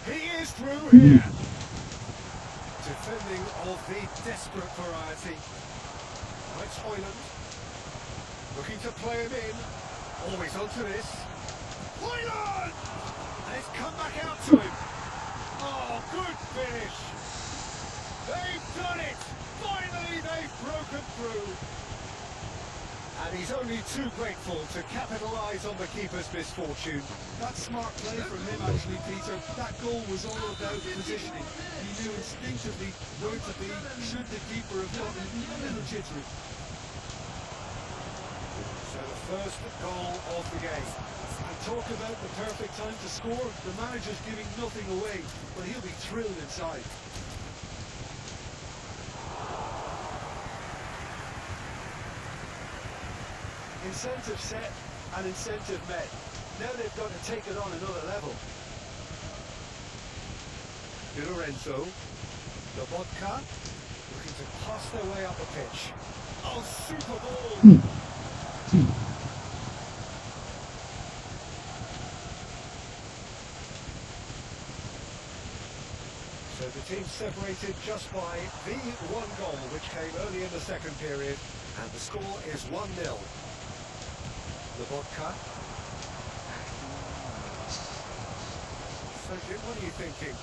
He is through here. Defending of the desperate variety. Now it's Hoyland. Looking to play him in. Always onto this. Hoyland! And it's come back out to him. Oh, good finish. They've done it. Finally, they've broken through. And he's only too grateful to capitalise on the keeper's misfortune. That's smart play from him, actually, Peter. That goal was all about positioning. He knew instinctively where to be should the keeper have gotten a little jittery. So the first goal of the game. And talk about the perfect time to score. The manager's giving nothing away, but he'll be thrilled inside. Incentive set and incentive met. Now they've got to take it on another level. Di Lorenzo. The vodka. Looking to pass their way up the pitch. Oh, super ball. So the team separated just by the one goal which came early in the second period, and the score is 1-0. The vodka. So Jim, what are you thinking?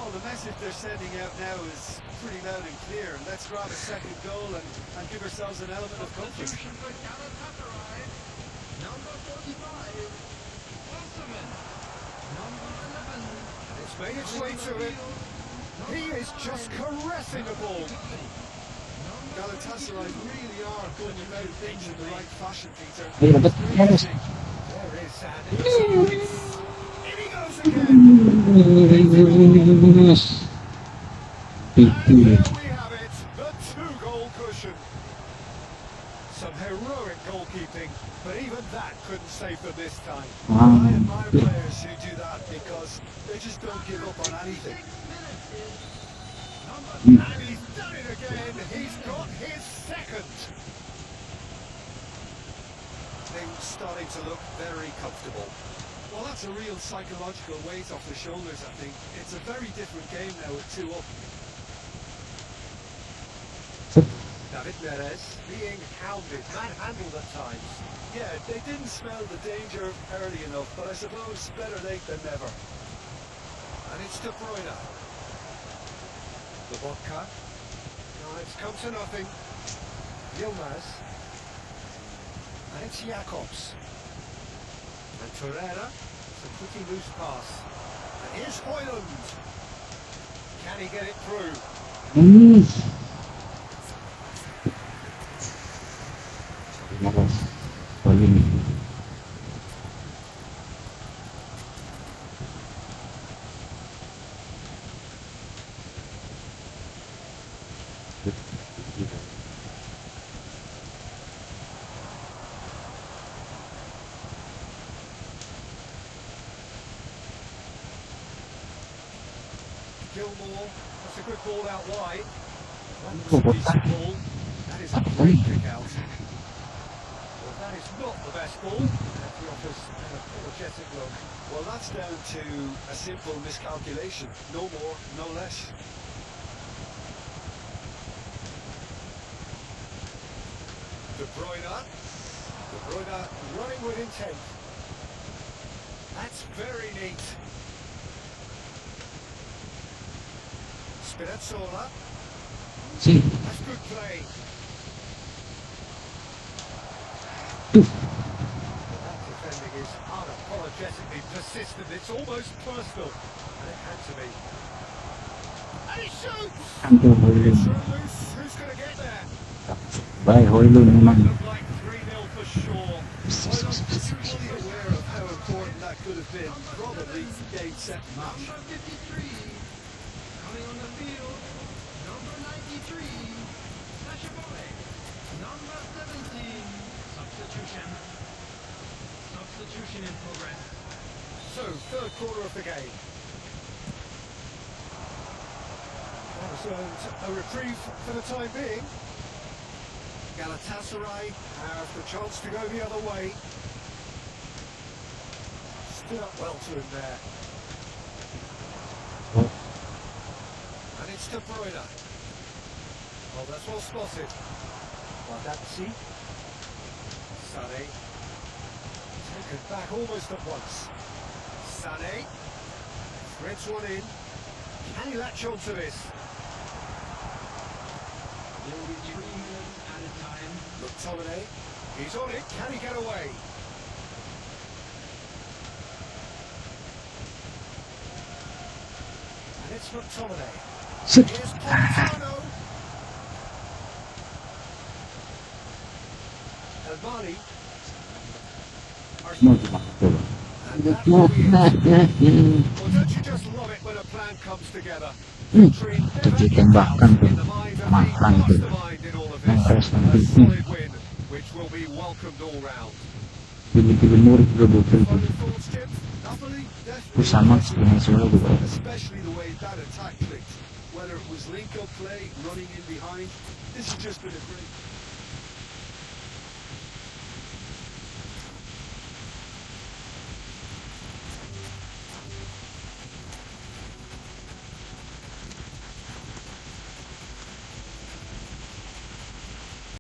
Well, the message they're sending out now is pretty loud and clear. Let's grab a second goal and give ourselves an element of comfort. Substitution for Galatasaray. Number 45. Wasserman. Number 11. It's made its way to it. He is just caressing the ball. Galatasaray really are going about things in the right fashion, Peter. Ayo dapat harus. There is Sandy. In he goes again. And there we have it, the two-goal cushion. Some heroic goalkeeping, but even that couldn't save them this time. I admire players who do that because they just don't give up on anything. And he's done it again. He's got his second. Things starting to look very comfortable. Well, that's a real psychological weight off the shoulders, I think. It's a very different game now with 2 up. David Neres being hounded, manhandled at times. Yeah, they didn't smell the danger early enough, but I suppose better late than never. And it's De Bruyne. The vodka. No, it's come to nothing. Yilmaz. And it's Jacobs. And Torreira. It's a pretty loose pass. And here's Hoyland. Can he get it through? Gilmore. That's a good ball out wide. That's Oh, a what decent the- ball. That is a great kick out. Well, that is not the best ball. And he offers an apologetic look. Well, that's down to a simple miscalculation. No more, no less. De Bruyne. De Bruyne running with intent. That's very neat. Spinazzola. Sí. That's good play. Tuh. That defending is unapologetically persistent. It's almost personal. And it had to be. And he shoots! Hampir Hoylund. It's through loose. Who's going to get there? Baik Hoylund memang. Looked like 3-0 for sure. Well, I'm fully aware of how important that could have been. Probably game, set, match. Number 53, coming on the field, number 93, Sasha Boy. Number 17, substitution. Substitution in progress. So, third quarter of the game. That has earned a reprieve for the time being. Galatasaray have the chance to go the other way. Stood up well to him there. And it's De Bruyne. Oh, that's well spotted. Wadazzi. Sané. Taken back almost at once. Sané. Threads one in. Can he latch on to this? There will be 3 minutes at a time. McTominay. He's on it. Can he get away? And it's McTominay. Shoot. Here's Politano. And Mali. Mau gimana coba? And that's the end. Well, don't you just love it when a plan comes together? Victory never Jadi in tembakan doubt tuh. in the mind of the Malang tuh. mastermind in all of Yang this. keras A nanti. solid win, which will be welcomed all round. Pilih-pilih murid juga betul. Final thoughts, Jim? Napoli definitely Itu sama impressive, sebenarnya semua juga. especially the way that attack clicked. Whether it was link-up play, running in behind, this has just been a great